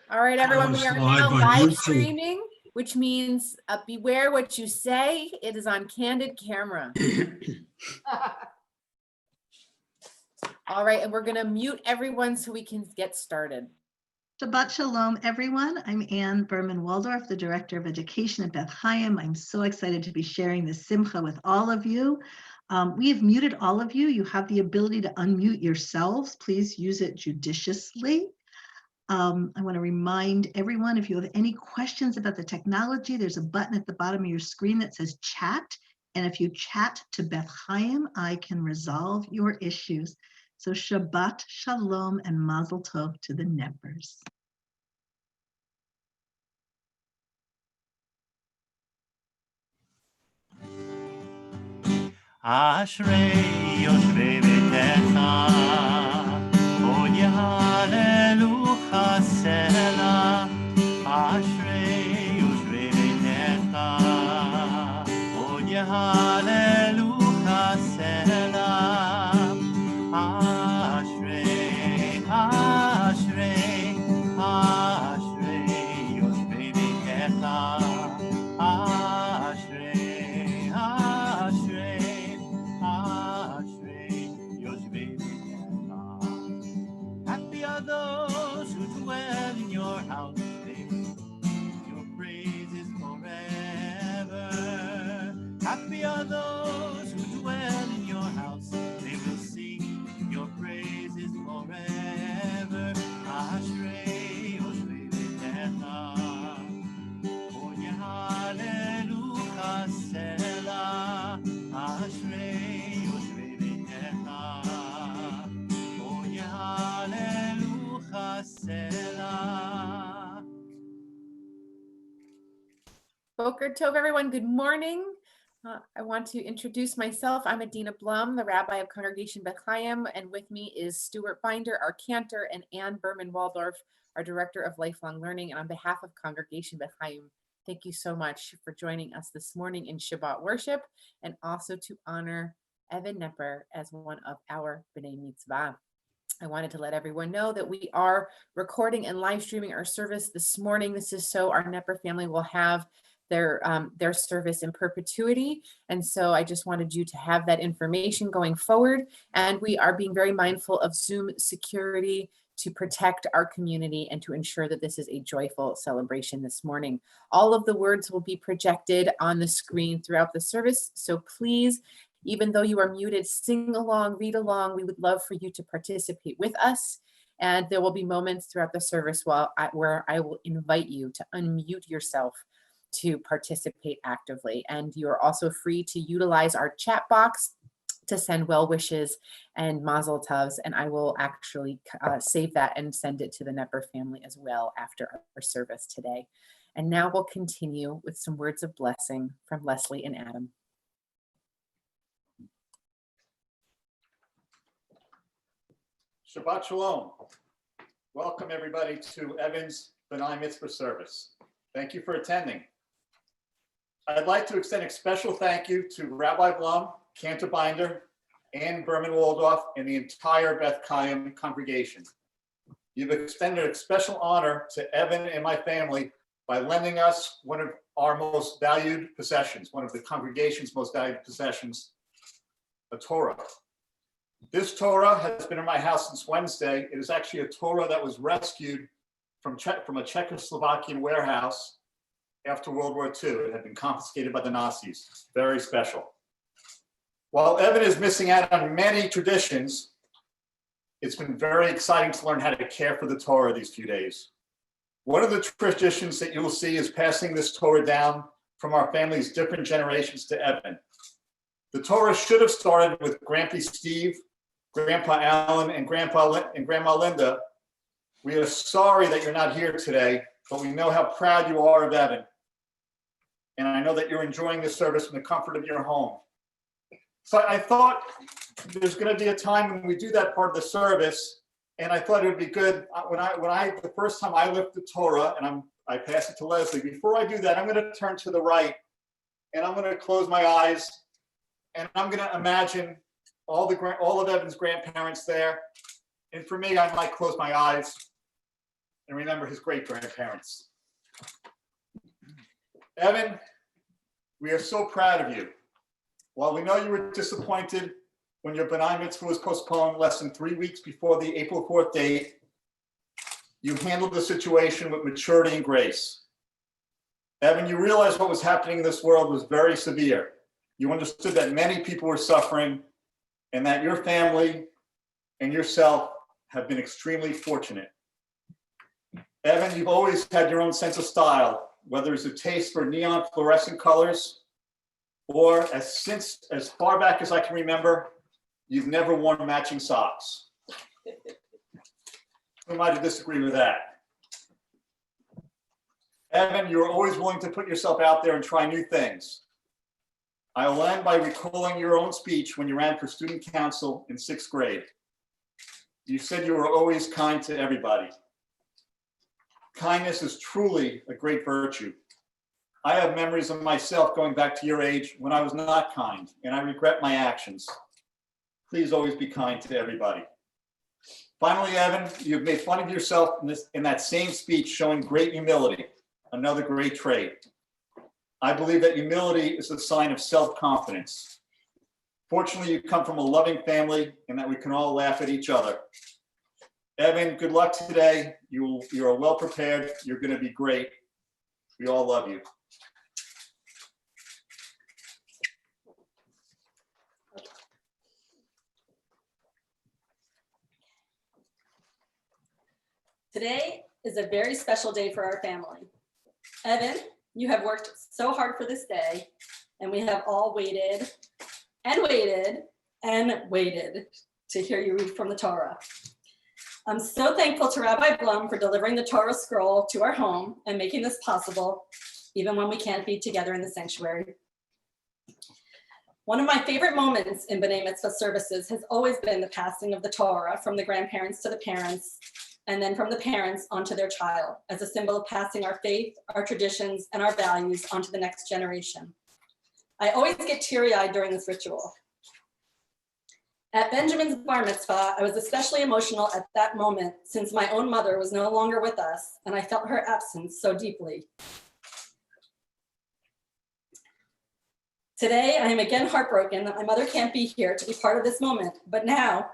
All right, everyone, we are now on live YouTube. streaming, which means beware what you say. It is on candid camera. All right, and we're going to mute everyone so we can get started. Shabbat Shalom, everyone. I'm Ann Berman-Waldorf, the Director of Education at Beth Chaim. I'm so excited to be sharing this simcha with all of you. We have muted all of you. You have the ability to unmute yourselves. Please use it judiciously. I want to remind everyone, if you have any questions about the technology, there's a button at the bottom of your screen that says chat. And if you chat to Beth Chaim, I can resolve your issues. So Shabbat Shalom and Mazel Tov to the Neppers. Ashrei Yoshvei Betecha, Od Yahalelu Chasela. Ashrei Yoshvei Betecha, Od Yahalelu Chasela. Ashrei, Ashrei, Ashrei Yoshvei Betecha. Ashrei, Ashrei, Ashrei Yoshvei Betecha. Happy are those who dwell in your house. They will sing your praises forever. Happy are those who dwell in your house. They will sing your praises forever. Ashrei Yoshvei Betecha. Oh, Yahalelu Chasela. Ashrei Yoshvei Betecha. Oh, Yahalelu Chasela. Boker Tov, everyone. Good morning. I want to introduce myself. I'm Adina Blum, the Rabbi of Congregation Beth Chaim, and with me is Stuart Binder, our cantor, and Ann Berman-Waldorf, our Director of Lifelong Learning. And on behalf of Congregation Beth Chaim, thank you so much for joining us this morning in Shabbat worship, and also to honor Evan Nepper as one of our B'nai Mitzvah. I wanted to let everyone know that we are recording and live streaming our service this morning. This is so our Nepper family will have their service in perpetuity. And so I just wanted you to have that information going forward. And we are being very mindful of Zoom security to protect our community and to ensure that this is a joyful celebration this morning. All of the words will be projected on the screen throughout the service. So please, even though you are muted, sing along, read along. We would love for you to participate with us. And there will be moments throughout the service where I will invite you to unmute yourself to participate actively. And you are also free to utilize our chat box to send well wishes and mazel tovs. And I will actually save that and send it to the Nepper family as well after our service today. And now we'll continue with some words of blessing from Leslie and Adam. Shabbat Shalom. Welcome everybody to Evan's B'nai Mitzvah service. Thank you for attending. I'd like to extend a special thank you to Rabbi Blum, Cantor Binder, Ann Berman-Waldorf, and the entire Beth Chaim congregation. You've extended a special honor to Evan and my family by lending us one of our most valued possessions, one of the congregation's most valued possessions, a Torah. This Torah has been in my house since Wednesday. It is actually a Torah that was rescued from a Czechoslovakian warehouse after World War II. It had been confiscated by the Nazis. Very special. While Evan is missing out on many traditions, it's been very exciting to learn how to care for the Torah these few days. One of the traditions that you will see is passing this Torah down from our family's different generations to Evan. The Torah should have started with Grandpa Steve, Grandpa Alan, and Grandma Linda. We are sorry that you're not here today, but we know how proud you are of Evan. And I know that you're enjoying this service from the comfort of your home. So I thought there's going to be a time when we do that part of the service, and I thought it would be good the first time I lift the Torah and I pass it to Leslie. Before I do that, I'm going to turn to the right, and I'm going to close my eyes, and I'm going to imagine all of Evan's grandparents there. And for me, I might close my eyes and remember his great-grandparents. Evan, we are so proud of you. While we know you were disappointed when your B'nai Mitzvah was postponed less than 3 weeks before the April 4th date, you handled the situation with maturity and grace. Evan, you realized what was happening in this world was very severe. You understood that many people were suffering and that your family and yourself have been extremely fortunate. Evan, you've always had your own sense of style, whether it's a taste for neon fluorescent colors or since as far back as I can remember, you've never worn matching socks. Who am I to disagree with that? Evan, you're always willing to put yourself out there and try new things. I will end by recalling your own speech when you ran for student council in 6th grade. You said you were always kind to everybody. Kindness is truly a great virtue. I have memories of myself going back to your age when I was not kind, and I regret my actions. Please always be kind to everybody. Finally, Evan, you've made fun of yourself in that same speech, showing great humility, another great trait. I believe that humility is a sign of self-confidence. Fortunately, you come from a loving family and that we can all laugh at each other. Evan, good luck today. You are well prepared. You're going to be great. We all love you. Today is a very special day for our family. Evan, you have worked so hard for this day, and we have all waited and waited and waited to hear you read from the Torah. I'm so thankful to Rabbi Blum for delivering the Torah scroll to our home and making this possible, even when we can't be together in the sanctuary. One of my favorite moments in B'nai Mitzvah services has always been the passing of the Torah from the grandparents to the parents, and then from the parents onto their child, as a symbol of passing our faith, our traditions, and our values onto the next generation. I always get teary-eyed during this ritual. At Benjamin's bar mitzvah, I was especially emotional at that moment since my own mother was no longer with us, and I felt her absence so deeply. Today, I am again heartbroken that my mother can't be here to be part of this moment, but now,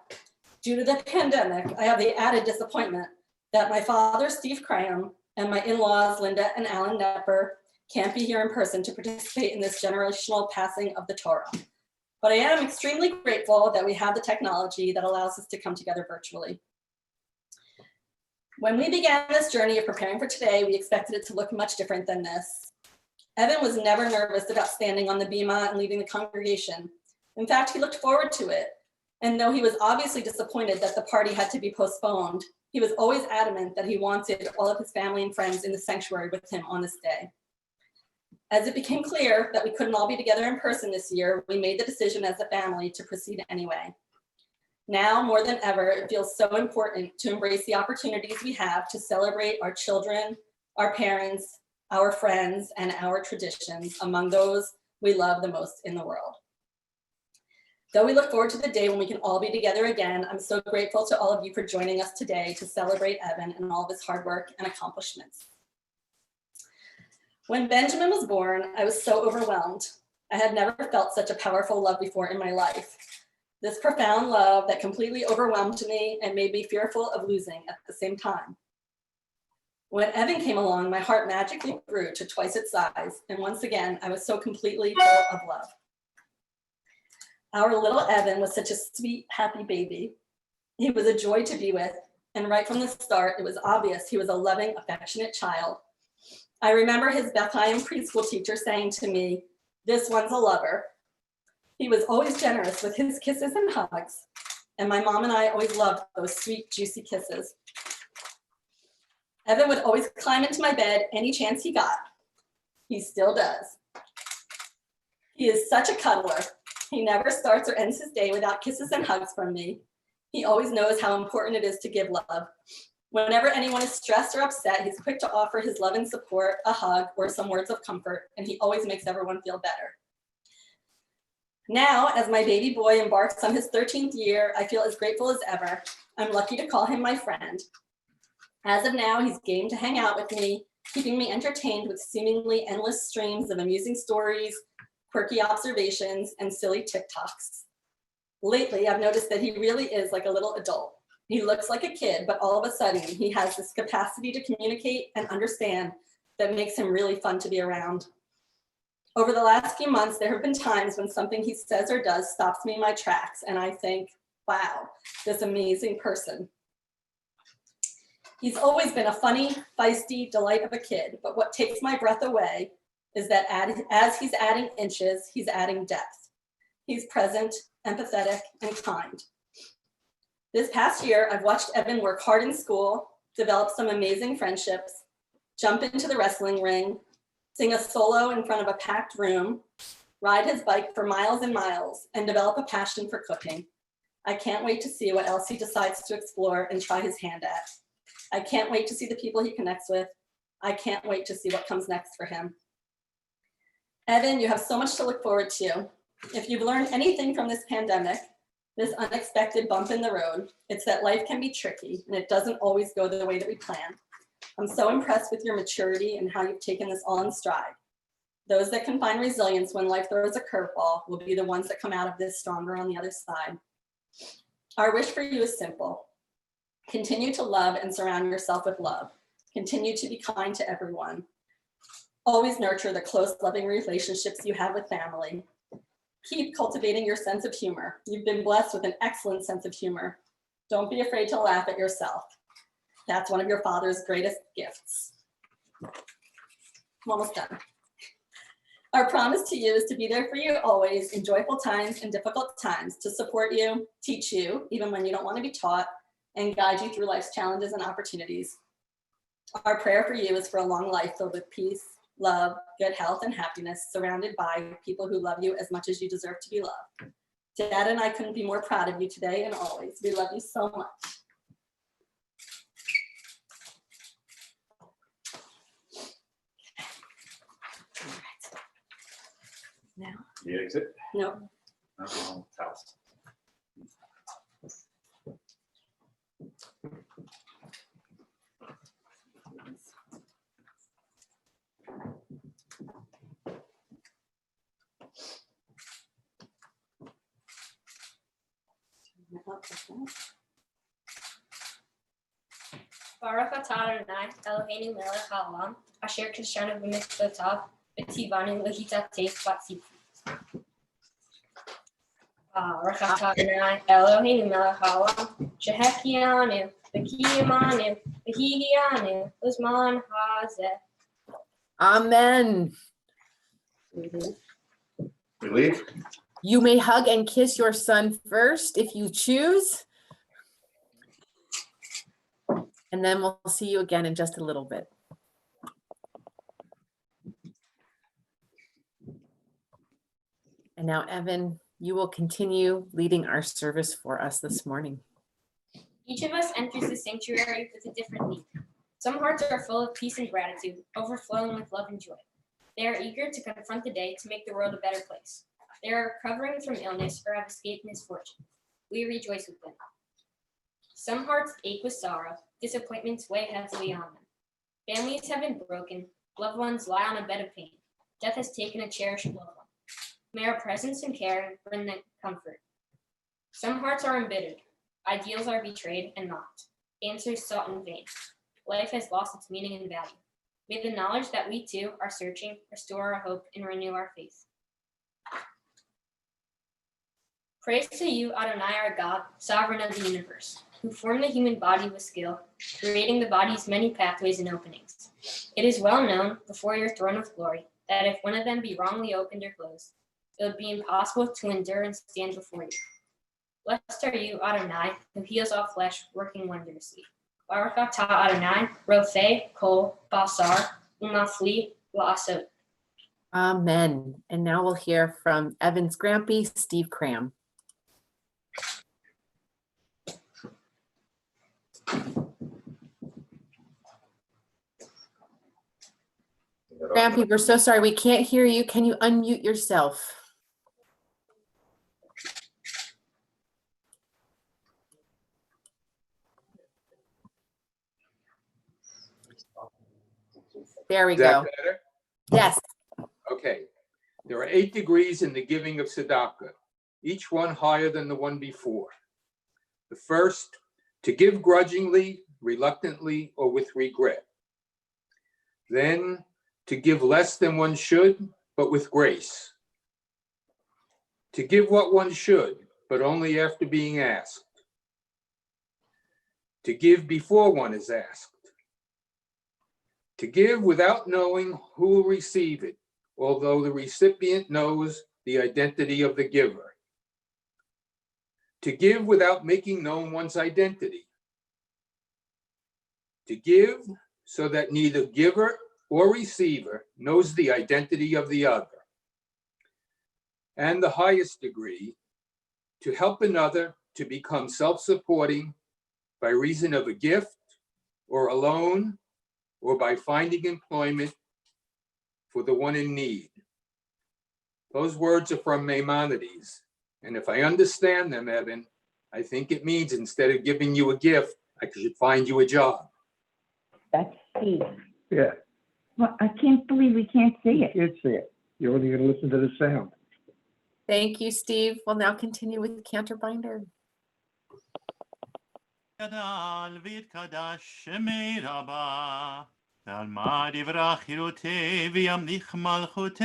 due to the pandemic, I have the added disappointment that my father, Steve Chaim, and my in-laws, Linda and Alan Nepper, can't be here in person to participate in this generational passing of the Torah. But I am extremely grateful that we have the technology that allows us to come together virtually. When we began this journey of preparing for today, we expected it to look much different than this. Evan was never nervous about standing on the bima and leading the congregation. In fact, he looked forward to it. And though he was obviously disappointed that the party had to be postponed, he was always adamant that he wanted all of his family and friends in the sanctuary with him on this day. As it became clear that we couldn't all be together in person this year, we made the decision as a family to proceed anyway. Now, more than ever, it feels so important to embrace the opportunities we have to celebrate our children, our parents, our friends, and our traditions among those we love the most in the world. Though we look forward to the day when we can all be together again, I'm so grateful to all of you for joining us today to celebrate Evan and all of his hard work and accomplishments. When Benjamin was born, I was so overwhelmed. I had never felt such a powerful love before in my life. This profound love that completely overwhelmed me and made me fearful of losing at the same time. When Evan came along, my heart magically grew to twice its size, and once again, I was so completely full of love. Our little Evan was such a sweet, happy baby. He was a joy to be with, and right from the start, it was obvious he was a loving, affectionate child. I remember his Beth preschool teacher saying to me, "This one's a lover." He was always generous with his kisses and hugs, and my mom and I always loved those sweet, juicy kisses. Evan would always climb into my bed any chance he got. He still does. He is such a cuddler. He never starts or ends his day without kisses and hugs from me. He always knows how important it is to give love. Whenever anyone is stressed or upset, he's quick to offer his love and support, a hug, or some words of comfort, and he always makes everyone feel better. Now, as my baby boy embarks on his 13th year, I feel as grateful as ever. I'm lucky to call him my friend. As of now, he's game to hang out with me, keeping me entertained with seemingly endless streams of amusing stories, quirky observations, and silly TikToks. Lately, I've noticed that he really is like a little adult. He looks like a kid, but all of a sudden, he has this capacity to communicate and understand that makes him really fun to be around. Over the last few months, there have been times when something he says or does stops me in my tracks, and I think, wow, this amazing person. He's always been a funny, feisty delight of a kid, but what takes my breath away is that as he's adding inches, he's adding depth. He's present, empathetic, and kind. This past year, I've watched Evan work hard in school, develop some amazing friendships, jump into the wrestling ring, sing a solo in front of a packed room, ride his bike for miles and miles, and develop a passion for cooking. I can't wait to see what else he decides to explore and try his hand at. I can't wait to see the people he connects with. I can't wait to see what comes next for him. Evan, you have so much to look forward to. If you've learned anything from this pandemic, this unexpected bump in the road, it's that life can be tricky and it doesn't always go the way that we plan. I'm so impressed with your maturity and how you've taken this all in stride. Those that can find resilience when life throws a curveball will be the ones that come out of this stronger on the other side. Our wish for you is simple. Continue to love and surround yourself with love. Continue to be kind to everyone. Always nurture the close, loving relationships you have with family. Keep cultivating your sense of humor. You've been blessed with an excellent sense of humor. Don't be afraid to laugh at yourself. That's one of your father's greatest gifts. I'm almost done. Our promise to you is to be there for you always in joyful times and difficult times, to support you, teach you, even when you don't want to be taught, and guide you through life's challenges and opportunities. Our prayer for you is for a long life filled with peace, love, good health, and happiness, surrounded by people who love you as much as you deserve to be loved. Dad and I couldn't be more proud of you today and always. We love you so much. Now. The exit? No. House. Baruch atah Adonai Eloheinu melech haolam asher kishanu b'mitzvotav v'tzivanu l'hitatei b'tzivos. Baruch atah Adonai Eloheinu melech haolam shehechianu v'kiyamanu v'higianu l'zman hazeh. Amen. We leave? You may hug and kiss your son first if you choose. And then we'll see you again in just a little bit. And now, Evan, you will continue leading our service for us this morning. Each of us enters the sanctuary with a different need. Some hearts are full of peace and gratitude, overflowing with love and joy. They are eager to confront the day to make the world a better place. They are recovering from illness or have escaped misfortune. We rejoice with them. Some hearts ache with sorrow. Disappointments weigh heavily on them. Families have been broken. Loved ones lie on a bed of pain. Death has taken a cherished loved one. May our presence and care bring them comfort. Some hearts are embittered. Ideals are betrayed and mocked. Answers sought in vain. Life has lost its meaning and value. May the knowledge that we too are searching restore our hope and renew our faith. Praise to you, Adonai, our God, sovereign of the universe, who formed the human body with skill, creating the body's many pathways and openings. It is well known before your throne of glory that if one of them be wrongly opened or closed, it would be impossible to endure and stand before you. Blessed are you, Adonai, who heals all flesh, working wondrously. Baruch atah Adonai, Rofei kol basar umafli la'asot. Amen. And now we'll hear from Evan's Grampy, Steve Cram. Grampy, we're so sorry. We can't hear you. Can you unmute yourself? There we Is that go. better? Yes. Okay. There are 8 degrees in the giving of tzedakah, each one higher than the one before. The first, to give grudgingly, reluctantly, or with regret. Then, to give less than one should, but with grace. To give what one should, but only after being asked. To give before one is asked. To give without knowing who will receive it, although the recipient knows the identity of the giver. To give without making known one's identity. To give so that neither giver or receiver knows the identity of the other. And the highest degree, to help another to become self-supporting by reason of a gift or a loan or by finding employment for the one in need. Those words are from Maimonides. And if I understand them, Evan, I think it means instead of giving you a gift, I should find you a job. That's Steve. Yeah, Well, I can't believe we can't see you it. can't see it. You're only going to listen to the sound. Thank you, Steve. We'll now continue with Cantor Binder. גדל ויתקדש שמי רבה, ועל מה דברה חירותי וימליך מלכותי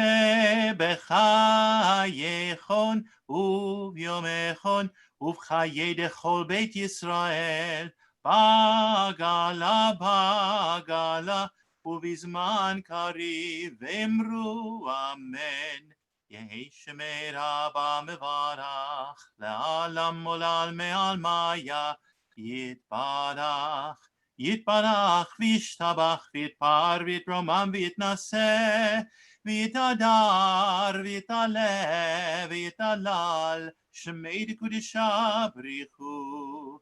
בחייכון וביומכון ובחיי דכל בית ישראל, בגלה בגלה ובזמן קריב אמרו אמן. יהי שמי רבה מברך לעלם עולל מעלמיה יתברך, יתברך וישתבח ויתפאר ויתרומם ויתנשא ויתהדר ויתעלה ויתהלל שמי דקודשה בריחו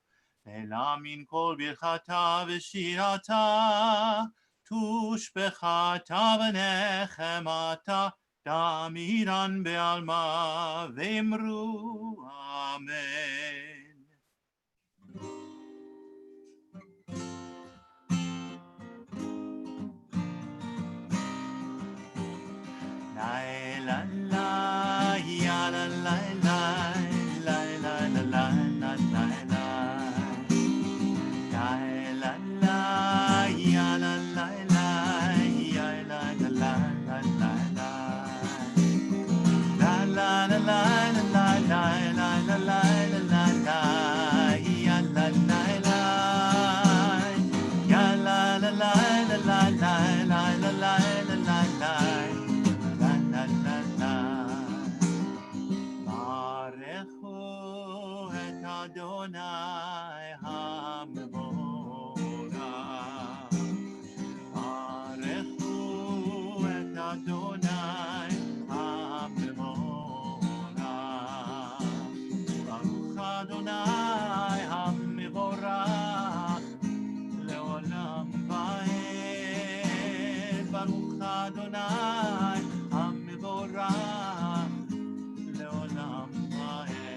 ולמין כל ברכתה ושירתה תושבחתה ונחמתה דמירן בעלמה ואמרו אמן. La la ya la la la la la la la la la la la la ya la la la ya la la la la la la la la la la la la la la la la ya la la la ya la la la la la la la la la ברכו את אדוני המבורך, ברכו את אדוני המבורך, ברוך אדוני המבורך לעולם ועד, ברוך אדוני המבורך לעולם ועד.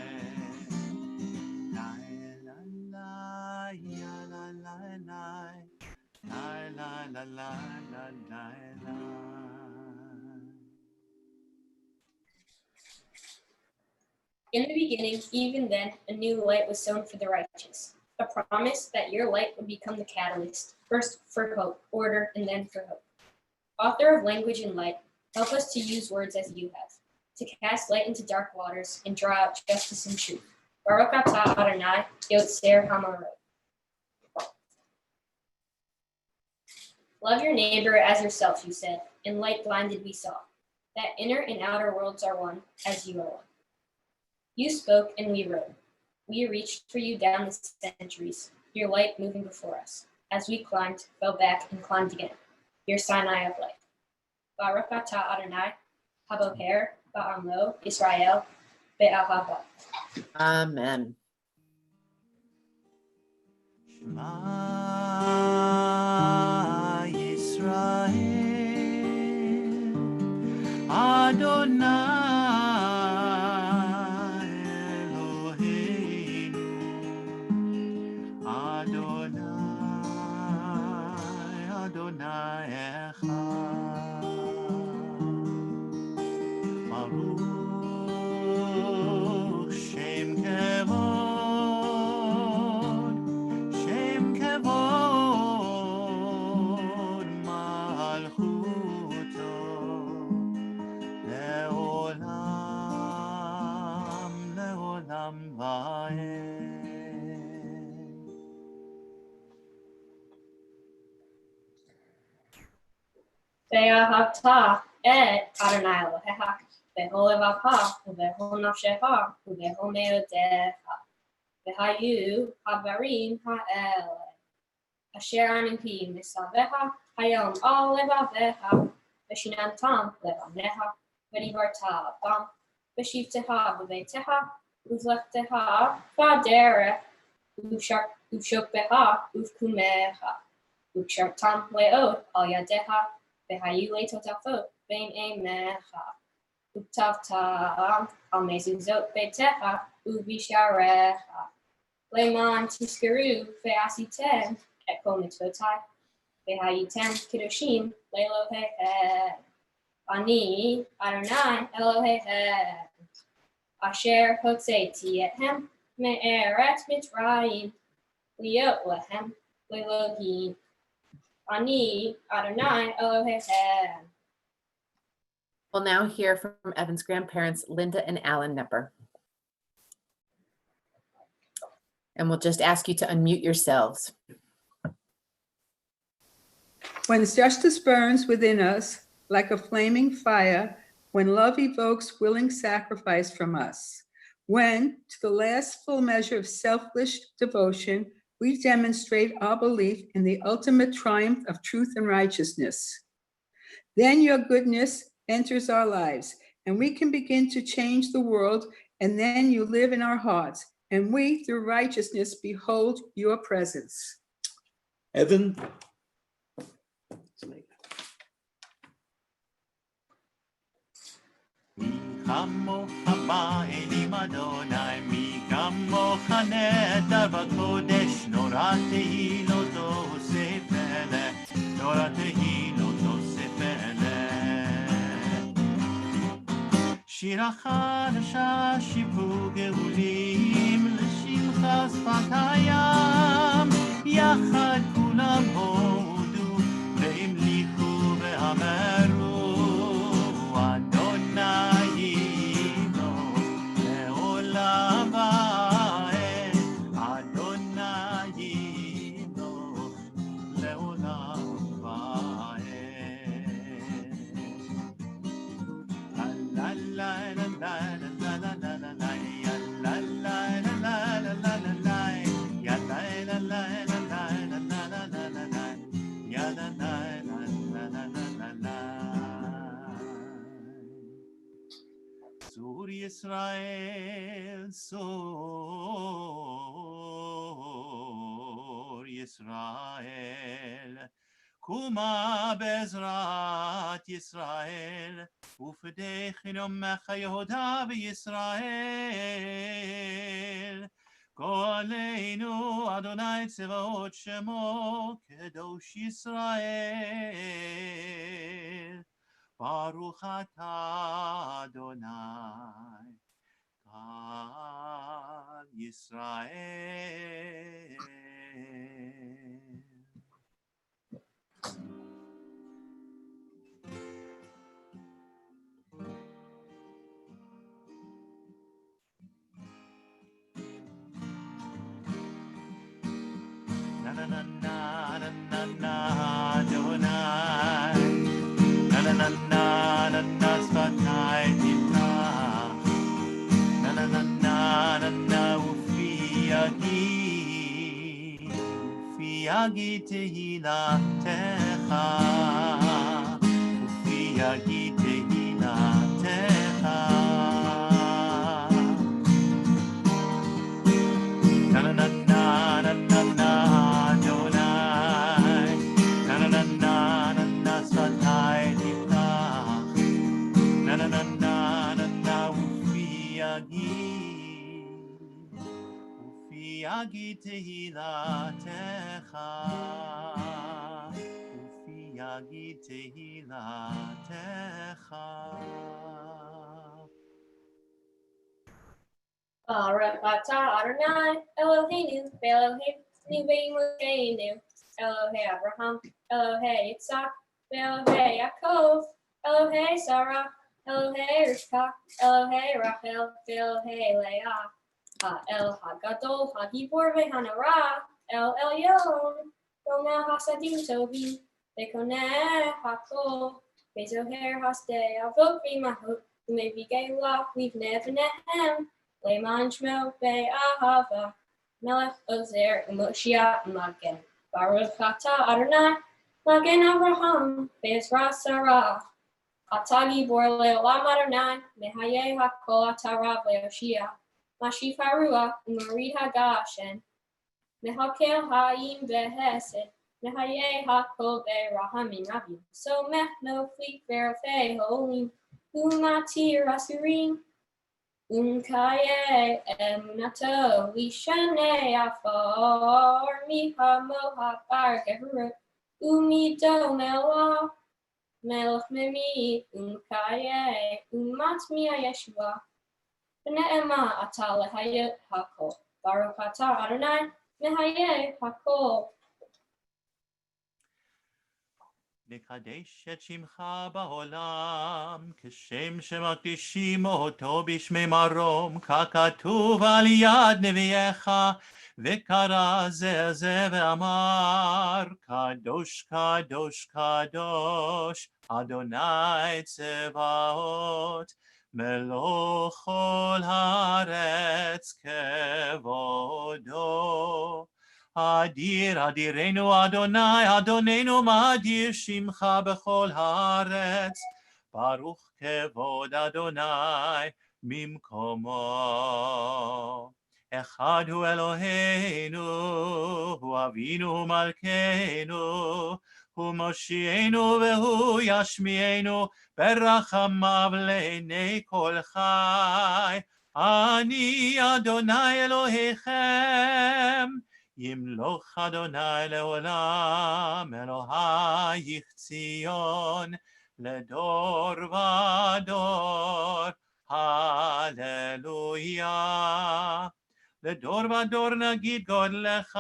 In the beginning, even then, a new light was sown for the righteous, a promise that your light would become the catalyst, first for hope, order, and then for hope. Author of language and light, help us to use words as you have, to cast light into dark waters and draw out justice and truth. Baruch atah Adonai, Yotzer Hamarot. Love your neighbor as yourself, you said, and light blinded we saw, that inner and outer worlds are one, as you are one. You spoke and we wrote. We reached for you down the centuries, your light moving before us. As we climbed, fell back, and climbed again, your Sinai of light. Baruch atah Adonai, Haboher, Ba'amlo, Israel, Be'ahava. Amen. Shema Yisrael, Adonai Eloheinu, Adonai, Adonai Echad. כבוד מלכותו לעולם לעולם ועד. ואהבת את אדוני אלוהיך בכל לבבך ובכל נפשך ובכל מאודיך. והיו הדברים האלה אשר אנוכי מצווך היום על לבביך ושיננתם לבניך ודיברת בם בשבתך בביתך ובלכתך בדרך ובשוכבך ובקומך וקשרתם לאות על ידיך והיו לטוטפות בין עיניך וכתבתם על מזוזות ביתך ובשעריך למען תזכרו ועשיתם את כל מצוותיי והייתם קדושים לאלוהיכם. אני אדוני אלוהיכם אשר הוצאתי אתכם מארץ מצרים להיות לכם לאלוהים. אני אדוני אלוהיכם. We'll now hear from Evan's grandparents, Linda and Alan Nepper. And we'll just ask you to unmute yourselves. When justice burns within us like a flaming fire, when love evokes willing sacrifice from us, when, to the last full measure of selfless devotion, we demonstrate our belief in the ultimate triumph of truth and righteousness, then your goodness enters our lives, and we can begin to change the world, and then you live in our hearts, and we, through righteousness, behold your presence. Evan. מי כמוך באלים אדוני, מי כמוך נדר בקודש, נורא תהילתו עושה פלא, נורא תהילתו עושה פלא. שירה חדשה שיבחו גאולים, לשמך שפתיים, יחד כולם הודו, והמליכו ואמרו, Sur Yisrael, Sur Yisrael, Kuma Bezrat Yisrael, Ufedechinu Mecha Yehuda v'Yisrael, Koleinu Adonai Tzevaot Shemo, Kedosh Yisrael. Baruch atah Adonai, God Yisrael. Na na na na na na na Adonai. Na na na na na na sfatai tiftach. Na na na na na na ufi yagi tehilatecha. Ufi yagi tehilatecha. Na na na na na na na Adonai. Na na na na na na sfatai tiftach. Na na na na na na ufi yagi tehilatecha. Ufi yagi tehilatecha. Baruch atah Adonai Eloheinu v'Elohim Nivei Mosheinu, Elohei Abraham, Elohei Yitzhak, Elohei Yaakov, Elohei Sarah, Elohei Rivka, Elohei Rachel, Elohei Leah, El Hagadol, Hagibor Vehanara, El Elyon, Gomel Hasadim Tovim, Bekoneh Hakol, Bezoher Hasdei, Avot Vimahut, Umevigela, Livne Vnehem, Leman Shmo Be'ahava, Melech Ozer, Moshiach Magen, Baruch Atah Adonai, Magen Abraham, Bezra Sarah, Atagi Borle Olam Adonai, Mehaye Hakol Atarav Leoshia, Mashif Harua, Umarid Hagashen, Mehakel Haim Behesed, Mehaye Hakol Rahamim Rabim, So Meh No Fleek Verfe Holim, Umati Rasurim, Unkaye Emunato, Lishane Afar, Miha Moha Bar Gehrut, Umido Melwa, Melch Memi, Unkaye, Umatmia Yeshua, Bene'ema Atale Hayat Hakol, Baruch Atah Adonai, Mehaye Hakol. נקדש את שמך בעולם, כשם שמקדישים אותו בשמי מרום, ככתוב על יד נביאך, וקרא זה ואמר, קדוש קדוש קדוש, אדוני צבאות, מלוא כל הארץ כבודו. אדיר אדירנו אדוני, אדוננו מאדיר שמך בכל הארץ, ברוך כבוד אדוני ממקומו. אחד הוא אלוהינו, הוא אבינו, הוא מלכנו, הוא מושיענו והוא ישמיענו, ברחמיו לעיני כל חי. אני אדוני אלוהיכם, ימלוך אדוני לעולם, אלוהיך ציון, לדור ודור, הללויה. לדור ודור נגיד גודלך,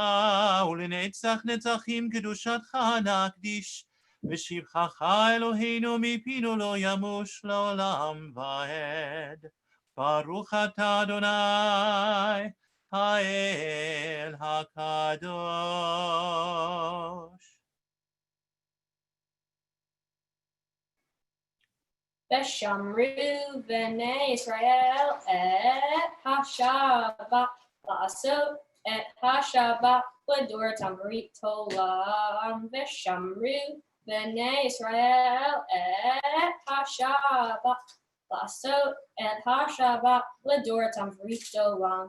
ולנצח נצחים קדושתך נקדיש, ושבחך אלוהינו מפינו לא ימוש לעולם ועד. ברוך אתה אדוני, האל הקדוש. ושמרו בני ישראל את השבת, לעשות את השבת לדורתם ברית עולם. ושמרו בני ישראל את השבת, לעשות את השבת לדורתם ברית עולם.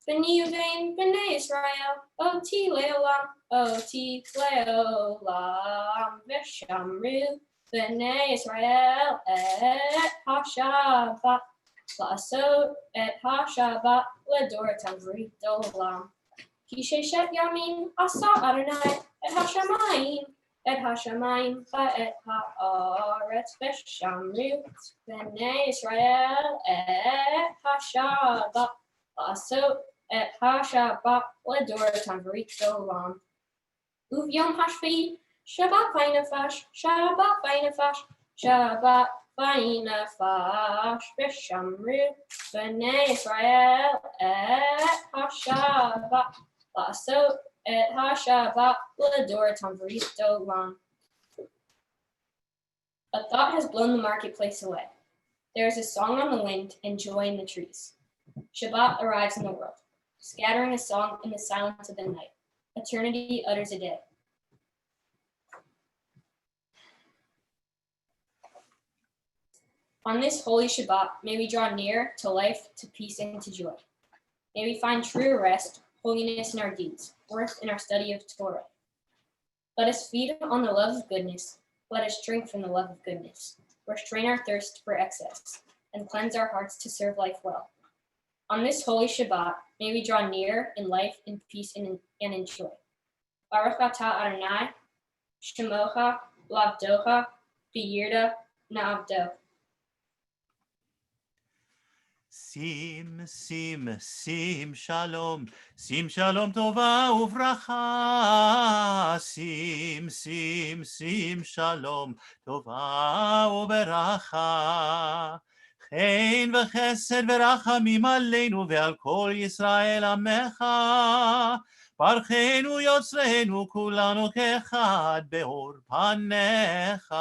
בניבין בני ישראל, אותי לעולם, אותי לעולם. ושמרו בני ישראל את השבת, לעשות את השבת לדורתם ברית עולם. כי ששת ימים עשה אדוני את השמיים ואת הארץ, ושמרו בני ישראל את השבת, לעשות את השבת לדורתם ברית עולם. וביום השביעי Shabbat v'nefesh, Shabbat v'nefesh, Shabbat v'nefesh, v'shamru b'nei Yisrael et ha-Shabbat, la'asot et ha-Shabbat l'dortam b'rit olam. A thought has blown the marketplace away. There is a song on the wind and joy in the trees. Shabbat arrives in the world, scattering a song in the silence of the night. Eternity utters a day. On this holy Shabbat, may we draw near to life, to peace, and to joy. May we find true rest, holiness in our deeds, worth in our study of Torah. Let us feed on the love of goodness. Let us drink from the love of goodness. Restrain our thirst for excess, and cleanse our hearts to serve life well. On this holy Shabbat, may we draw near in life, in peace, and in joy. Baruch atah Adonai, Shemocha, Lavdocha, B'yirda, Na'avdo. שים, שים, שים שלום, שים שלום טובה וברכה. שים, שים, שים שלום טובה וברכה. חן וחסד ורחמים עלינו ועל כל ישראל עמך. ברכנו יוצרנו כולנו כאחד באור פניך.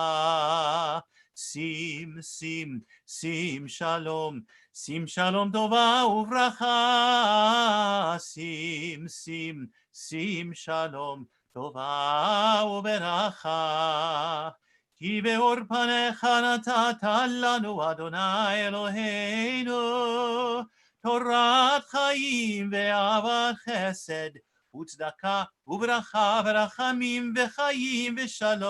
שים, שים, שים שלום, שים שלום טובה וברכה. שים, שים, שים שלום טובה וברכה. כי באור פניך נתת לנו אדוני אלוהינו, תורת חיים ואהבת חסד וצדקה וברכה ורחמים וחיים ושלום.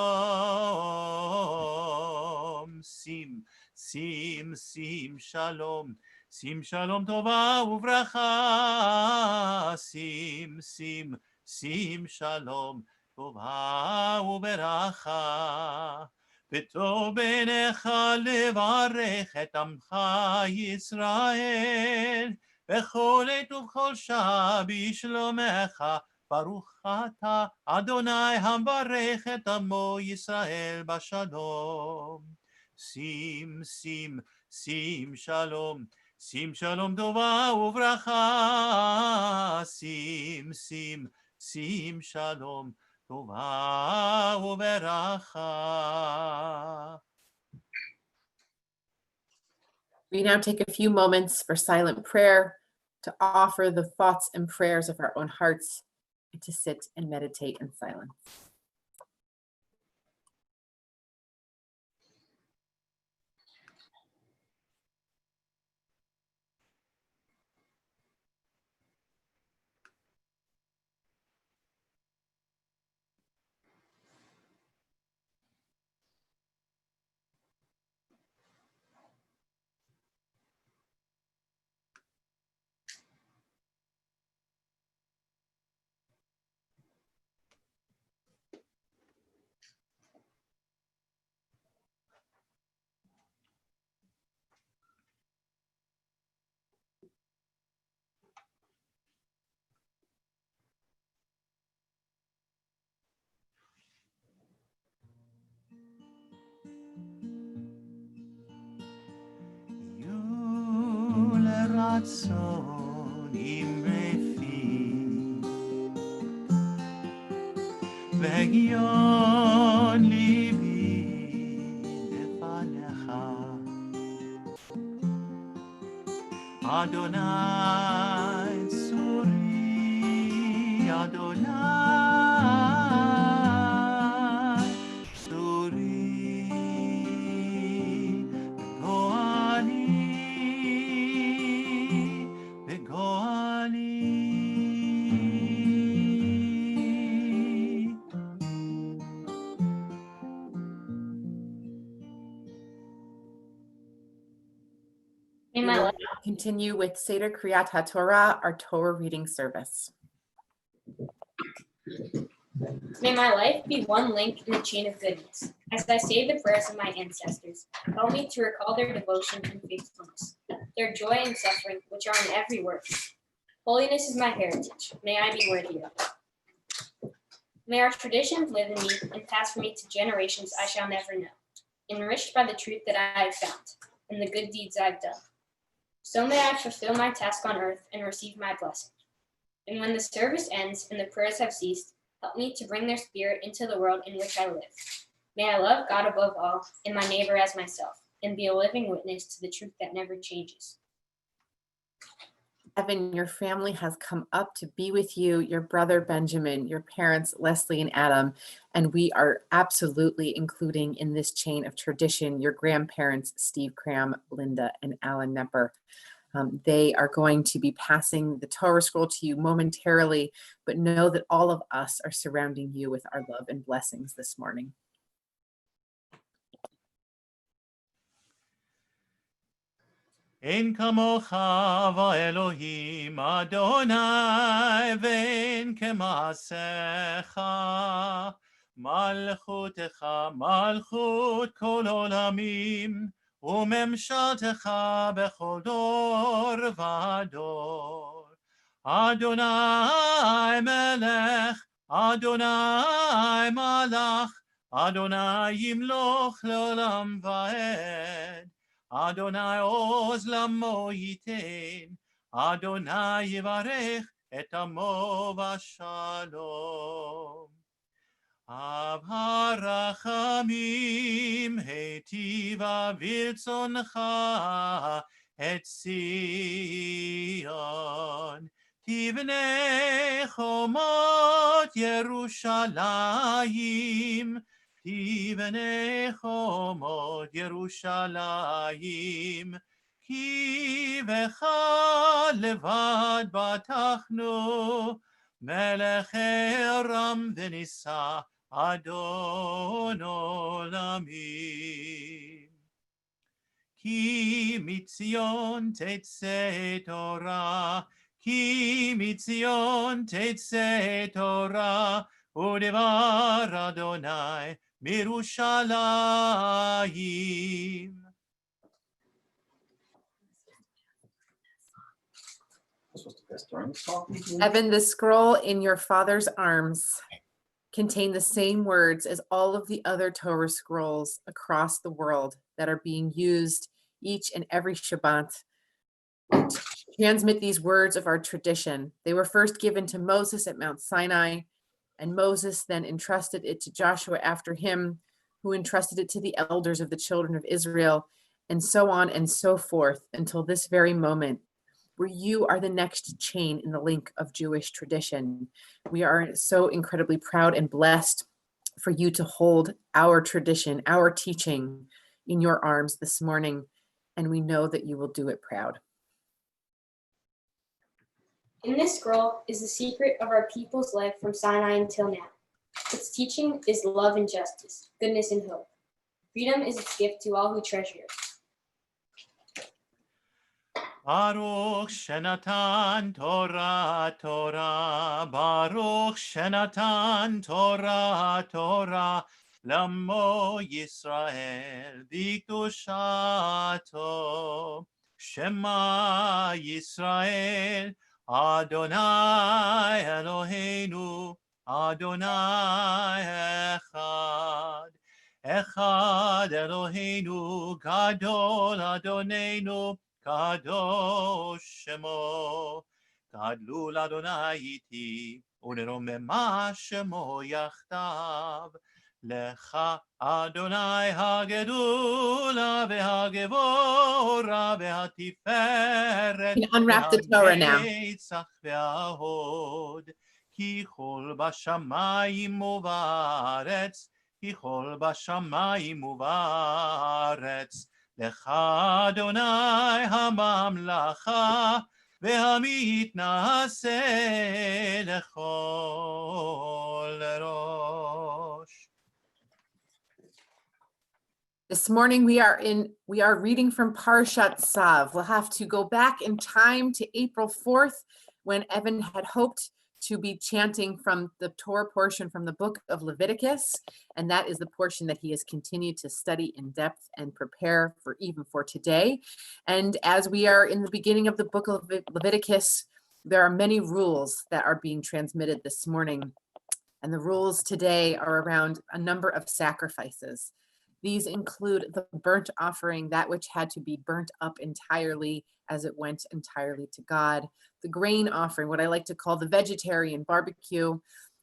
שים, שים, שים שלום, שים שלום טובה וברכה. שים, שים, שים שלום טובה וברכה. וטוב בעיניך לברך את עמך ישראל, בכל עת ובכל שעה בשלומך. ברוך אתה אדוני המברך את עמו ישראל בשלום. שים, שים, שים שלום, שים שלום טובה וברכה. שים, שים, שים שלום טובה וברכה. We now take a few moments for silent prayer, to offer the thoughts and prayers of our own hearts, and to sit and meditate in silence. רצון אמרי פי, והגיון ליבי לפניך. אדוני צורי, אדוני צורי, We will continue with Seder Kriyat HaTorah, our Torah reading service. May my life be one link in the chain of goodness. As I say the prayers of my ancestors, help me to recall their devotion and faithfulness, their joy and suffering, which are in every word. Holiness is my heritage. May I be worthy of it. May our traditions live in me and pass from me to generations I shall never know, enriched by the truth that I have found and the good deeds I've done. So may I fulfill my task on earth and receive my blessing. And when the service ends and the prayers have ceased, help me to bring their spirit into the world in which I live. May I love God above all and my neighbor as myself, and be a living witness to the truth that never changes. Evan, your family has come up to be with you, your brother Benjamin, your parents Leslie and Adam, and we are absolutely including in this chain of tradition your grandparents Steve Cram, Linda, and Alan Nepper. They are going to be passing the Torah scroll to you momentarily, but know that all of us are surrounding you with our love and blessings this morning. אין כמוך ואלוהים אדוני ואין כמעשיך מלכותך מלכות כל עולמים וממשלתך בכל דור ודור. אדוני מלך, אדוני מלך, אדוני ימלוך לעולם ועד. אדוני עוז לעמו ייתן, אדוני יברך את עמו בשלום. אב הרחמים היטיבה ברצונך את ציון. תבנה חומות ירושלים, תבנה חומות ירושלים, כי בך לבד בטחנו, מלך ארם ונישא, אדון עולמים. כי מציון תצא תורה, כי מציון תצא תורה, ודבר אדוני מירושלים. Evan, the scroll in your father's arms contain the same words as all of the other Torah scrolls across the world that are being used each and every Shabbat to transmit these words of our tradition. They were first given to Moses at Mount Sinai, and Moses then entrusted it to Joshua after him, who entrusted it to the elders of the children of Israel, and so on and so forth until this very moment, where you are the next chain in the link of Jewish tradition. We are so incredibly proud and blessed for you to hold our tradition, our teaching in your arms this morning, and we know that you will do it proud. In this scroll is the secret of our people's life from Sinai until now. Its teaching is love and justice, goodness and hope. Freedom is its gift to all who treasure it. Baruch Shenatan Torah Torah, Baruch Shenatan Torah Torah, Lamo Yisrael Bikdushato, Shema Yisrael, Adonai Eloheinu, Adonai Echad, Echad Eloheinu, Gadol Adonenu, Kadosh Shemo, Gadlul Adonai iti, uneromema Shemo yachtav, Lecha Adonai hagedula vehagevora vehatiferet, You can unwrap the Torah now. vehanetzach veahod, ki chol bashamayim uvaretz, ki chol bashamayim uvaretz, Lecha Adonai hamamlacha vehamitnase lechol rosh. This morning we are reading from Parshat Tzav. We'll have to go back in time to April 4th when Evan had hoped to be chanting from the Torah portion from the book of Leviticus, and that is the portion that he has continued to study in depth and prepare for even for today. And as we are in the beginning of the book of Leviticus, there are many rules that are being transmitted this morning, and the rules today are around a number of sacrifices. These include the burnt offering, that which had to be burnt up entirely as it went entirely to God, the grain offering, what I like to call the vegetarian barbecue,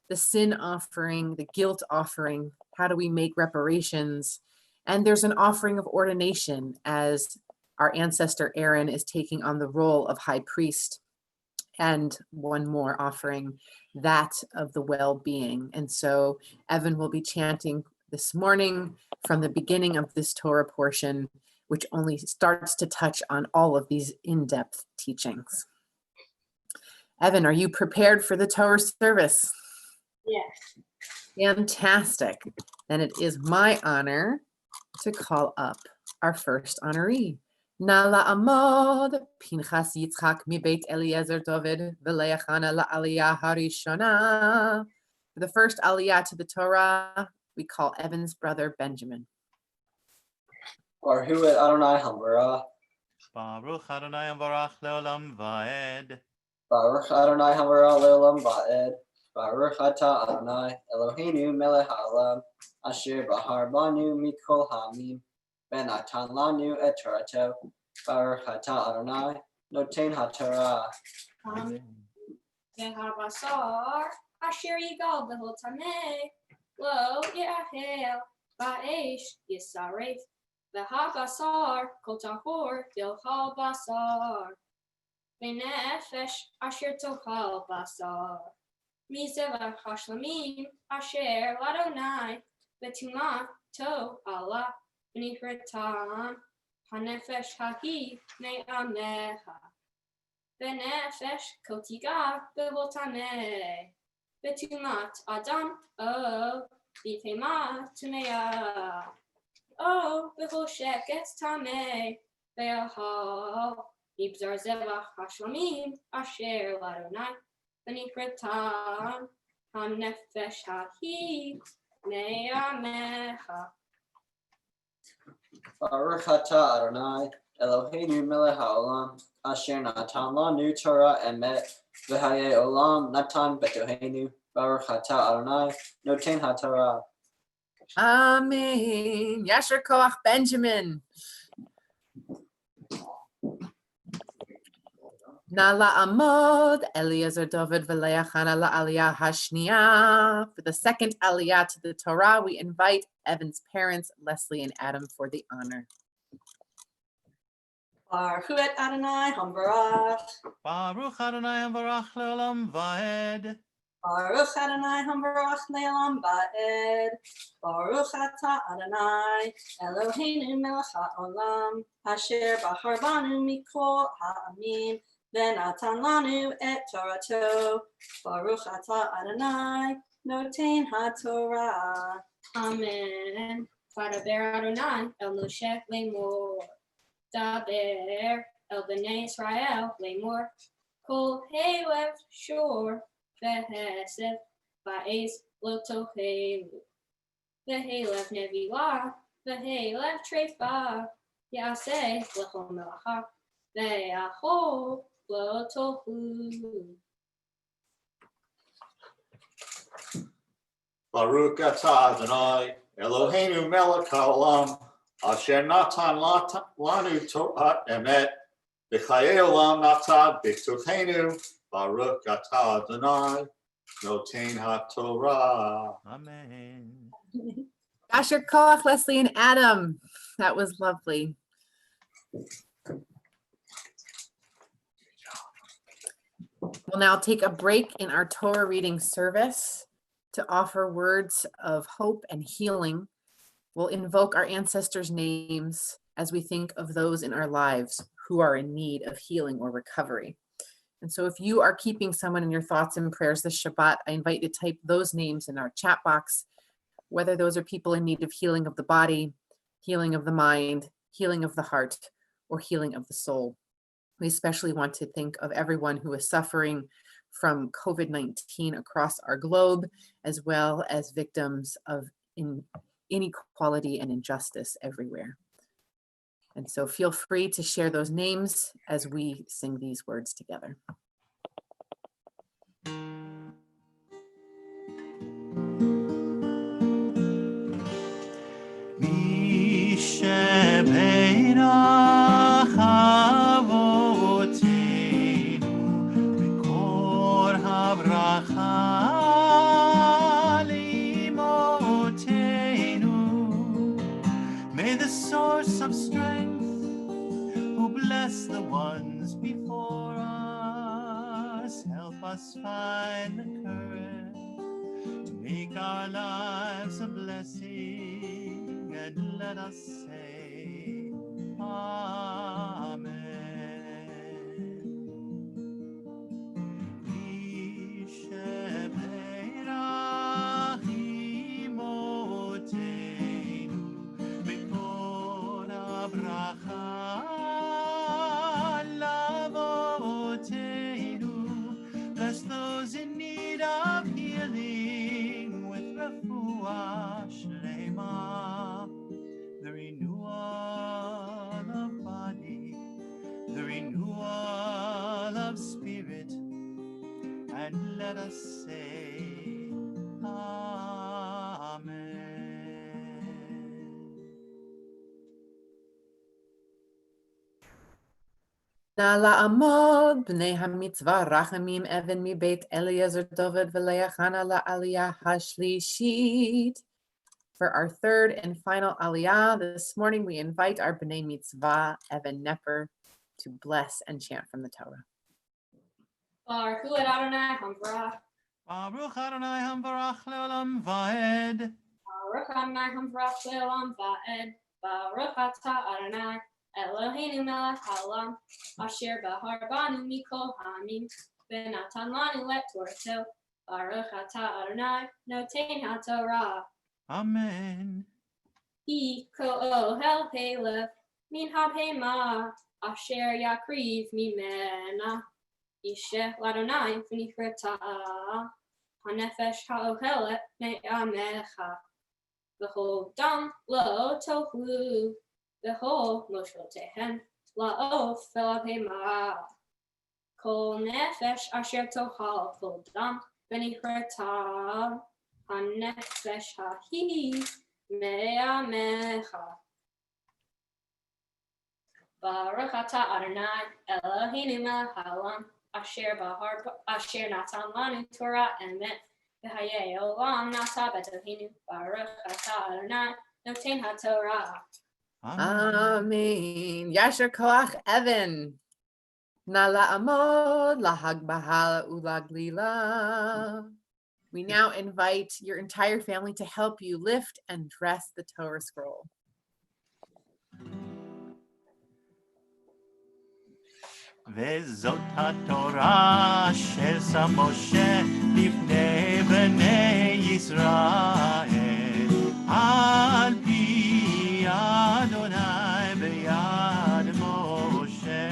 the sin offering, the guilt offering, how do we make reparations? And there's an offering of ordination as our ancestor Aaron is taking on the role of high priest, and one more offering, that of the well-being. And so Evan will be chanting this morning from the beginning of this Torah portion, which only starts to touch on all of these in-depth teachings. Evan, are you prepared for the Torah service? Yes. Fantastic. Then it is my honor to call up our first honoree. Nala Amod, Pinchas Yitzchak Mibeit Eliezer David, V'leachana la'aliyah harishona. For the first aliyah to the Torah, we call Evan's brother Benjamin. Baruch et Adonai Hamara. Baruch Adonai Barach Leolam Vaed. Baruch Adonai Hamara Leolam Vaed. Baruch Atah Adonai Eloheinu Melech Haolam Asher Bahar Banu Mikol Hamim Ben Atan Lanu Et Torato. Baruch Atah Adonai Noten HaTorah. Ve'habasar asher yigal behol tameh lo ya'hel ba'esh yisaref ve'habasar kol tahor yochal basar ve'nefesh asher tochal basar mizevach hashlamim asher ladonai ve'tumah to Allah v'nifretan hanefesh hahi ne'ameha Benefesh kotiga bevoltane betumat adam o bifema tumea o bevoshekes tame beahal ibzar zevach hashlamim asher ladonai benifretan hanefesh hahi neamecha. Baruch Atah Adonai Eloheinu Melech Haolam Asher Natan Lanu Torah Emet V'Hayei Olam Natan Betoheinu. Baruch Atah Adonai Noten HaTorah. Amen. Yasher Koach Benjamin. Nala Amod, Eliezer David V'Leachana La Aliyah Hashniya. For the second Aliyah to the Torah, we invite Evan's parents, Leslie and Adam, for the honor. Baruch et Adonai Hambarach. Baruch Adonai Barach Leolam Vaed. Baruch Adonai Hambarach Leolam Vaed. Baruch Atah Adonai Eloheinu Melech Haolam Asher Bahar Banu Mikol Ha'amim V'natan Lanu Et Torato. Baruch Atah Adonai Noten HaTorah. Amen. Vadaber Adonai el Moshe Lemor. Daber el Bnei Israel Lemor. Kol Halev Shor Vehesef Ba'ez Lo Tochelu. Vehalev Nevilah Vehalev Trefa Yaseh Lechol Melacha Ve'achol Lo Tohu. Baruch Atah Adonai Eloheinu Melech Haolam Asher Natan Lanu Torah Emet V'Chayei Olam Natan B'Tocheinu. Baruch Atah Adonai Noten HaTorah. Amen. Yasher Koach, Leslie and Adam. That was lovely. We'll now take a break in our Torah reading service to offer words of hope and healing. We'll invoke our ancestors' names as we think of those in our lives who are in need of healing or recovery. And so if you are keeping someone in your thoughts and prayers this Shabbat, I invite you to type those names in our chat box, whether those are people in need of healing of the body, healing of the mind, healing of the heart, or healing of the soul. We especially want to think of everyone who is suffering from COVID-19 across our globe, as well as victims of inequality and injustice everywhere. And so feel free to share those names as we sing these words together. May the source of strength who bless the ones before us help us find the courage to make our lives a blessing, and let us say Amen. Bless those in need of healing with refuah shlema, the renewal let us say Amen. Na la'amod b'nei hamitzvah rachamim Evan mi beit Eliezer David v'leachana la'aliyah hashlishit. For our third and final aliyah this morning, we invite our b'nei mitzvah Evan Nepper to bless and chant from the Torah. Baruch Hu Adonai Hamvarach. Baruch Adonai Hamvarach le'olam va'ed. Baruch Adonai Hamvarach le'olam va'ed. Baruch Atah Adonai Eloheinu melech haolam asher bahar banu mikol hamim v'natan lanu et Torah. Baruch Atah Adonai noten haTorah. Amen. He ko'ohel halev min habhema asher yakriv mimena Yisheh l'Adonai v'nichrata hanefesh ha'ohelet me'amecha v'chol dam lo tohu v'chol moshotehen la'of v'labhema kol nefesh asher tohal kol dam v'nichrata hanefesh hahi me'amecha Baruch atah Adonai Eloheinu melech haolam asher natan lanu Torah emet v'hayei olam nasa b'Eloheinu Baruch atah Adonai noten haTorah. Amen. Yasher koach Evan. Na la'amod lahagbaha ulaglila. We now invite your entire family to help you lift and dress the Torah scroll. וזאת התורה אשר שם משה לפני בני ישראל על פי אדוני ביד משה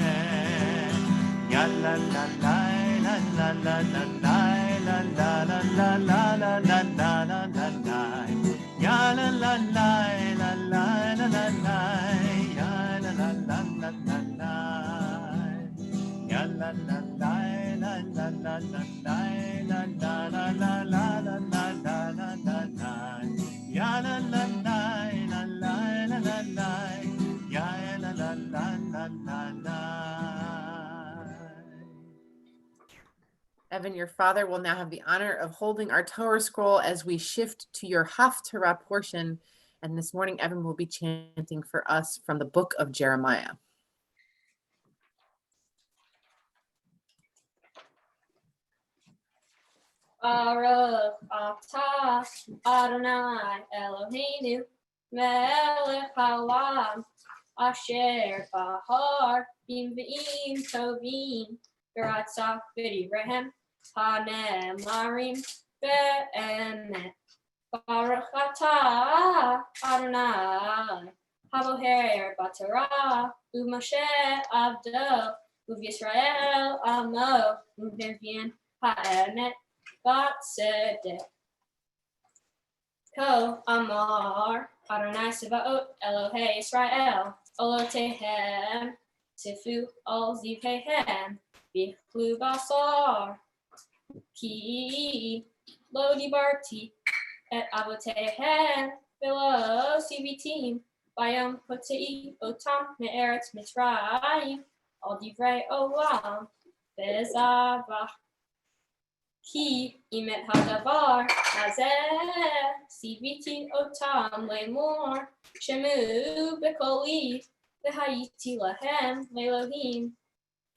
יאללה לה לה לה לה לה לה לה לה לה לה לה לה לה לה לה לה יאללה לה לה לה לה לה לה לה יאללה לה לה לה לה La la la la la la la la la la la la la la la la la la la ya la la la la la la la la ya la la la la la la. Evan, your father will now have the honor of holding our Torah scroll as we shift to your Haftarah portion. And this morning, Evan will be chanting for us from the book of Jeremiah. Baruch atah Adonai Eloheinu melech haolam asher bahar b'im tovim v'ratzah v'divrehem hanemarim be'emet. Baruch atah Adonai haboher b'Torah u'Moshe avdo u'Yisrael amo u'Nevi'en ha'emet Tzedek. Ko Amar Adonai Sevaot Elohei Israel Olotehem Tifu Al Zivhehem Bichlu Basar Ki Lo Dibarti Et Avotehem Velo Sivitim Bayam Hotei Otam Me'eretz Mitzrayim Al Divrei Olam Bezavach Ki imet hadavar hazeh siviti otam lemor shemu bekoli v'hayiti lahem lelohim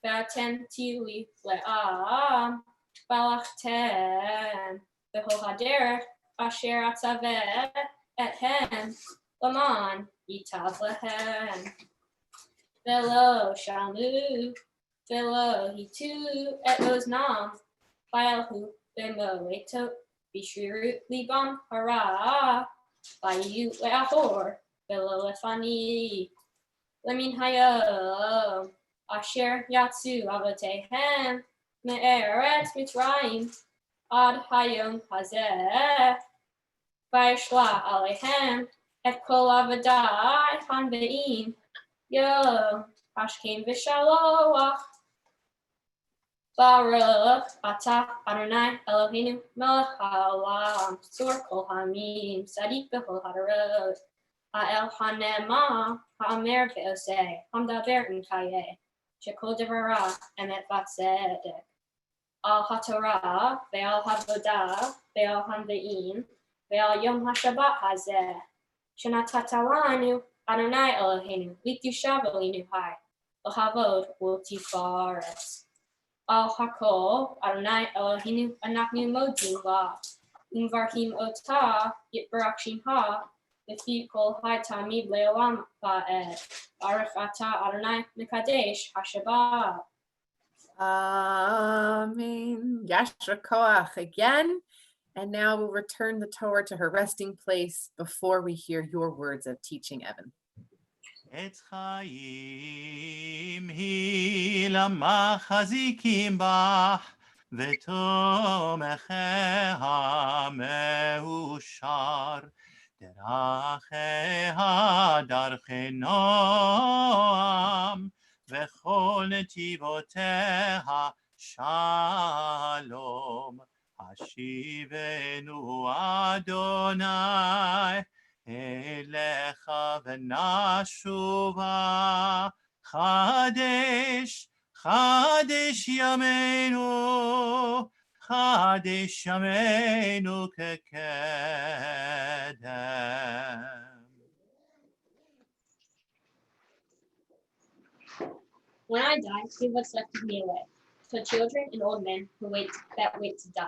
v'atem tili le'am balachtem v'hol haderech asher atzaveh ethem laman yitav lehem v'lo shamu v'lo hitu et oznam Bailhu bemoeto bishiru libam hara bayu leahor belefani lemin hayom asher yatsu avotehem me'eretz mitzrayim ad hayom hazeh vayishla alehem et kol avadai hanbeim yom hashkem v'shaloach Baruch atah Adonai Eloheinu melech haolam tzur kol hamim tzadik b'chol hadarot ha'el hanema ha'amer ve'oseh hamdaber u'kayeh shekol devara emet v'tzedek al haTorah ve'al havodah ve'al hanve'im ve'al yom haShabbat hazeh shenatata lanu Adonai Eloheinu litushav elinu hai l'havod u'tifaretz. Al hakol Adonai Eloheinu anachnu modim la umvarhim otah yitbarak shimha v'fi kol hai tamid le'olam ba'ed baruch atah Adonai mekadesh haShabbat. Amen. Yashar koach again. And now we'll return the Torah to her resting place before we hear your words of teaching, Evan. עץ חיים היא למחזיקים בך, ותומכיה מאושר. דרכיה דרכי נועם, וכל נתיבותיה שלום. השיבנו אדוני אליך ונשובה, חדש, חדש ימינו, חדש ימינו כקדם. When I die, give what's left of me away, so children and old men who wait to die.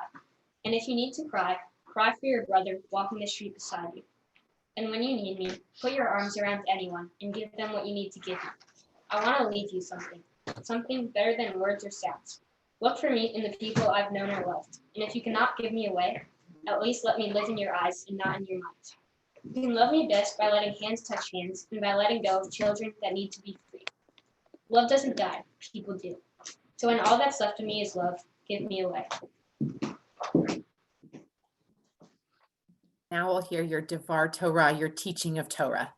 And if you need to cry, cry for your brother walking the street beside you. And when you need me, put your arms around anyone and give them what you need to give me. I want to leave you something better than words or sounds. Look for me in the people I've known or loved. And if you cannot give me away, at least let me live in your eyes and not in your mind. You can love me best by letting hands touch hands and by letting go of children that need to be free. Love doesn't die, people do. So when all that's left of me is love, give me away. Now we'll hear your Devar Torah, your teaching of Torah.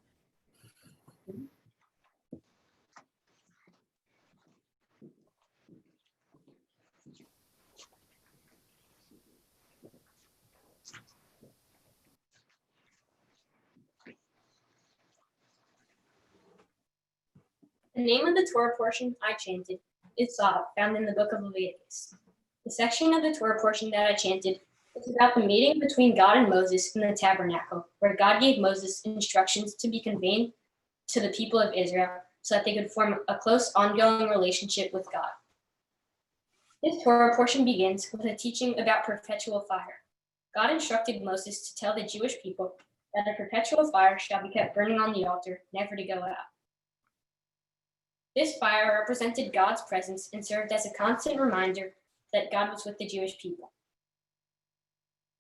The name of the Torah portion I chanted is Sod, found in the book of Leviticus. The section of the Torah portion that I chanted is about the meeting between God and Moses in the tabernacle, where God gave Moses instructions to be conveyed to the people of Israel so that they could form a close, ongoing relationship with God. This Torah portion begins with a teaching about perpetual fire. God instructed Moses to tell the Jewish people that a perpetual fire shall be kept burning on the altar, never to go out. This fire represented God's presence and served as a constant reminder that God was with the Jewish people.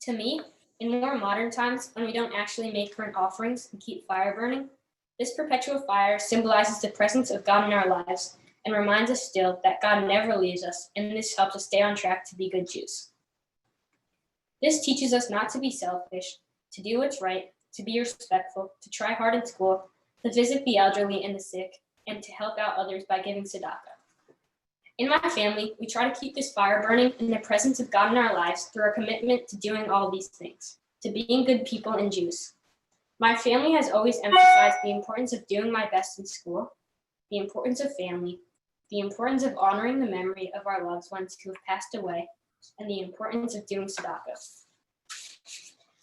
To me, in more modern times, when we don't actually make burnt offerings and keep fire burning, this perpetual fire symbolizes the presence of God in our lives and reminds us still that God never leaves us, and this helps us stay on track to be good Jews. This teaches us not to be selfish, to do what's right, to be respectful, to try hard in school, to visit the elderly and the sick, and to help out others by giving tzedakah. In my family, we try to keep this fire burning in the presence of God in our lives through our commitment to doing all these things, to being good people and Jews. My family has always emphasized the importance of doing my best in school, the importance of family, the importance of honoring the memory of our loved ones who have passed away, and the importance of doing tzedakah.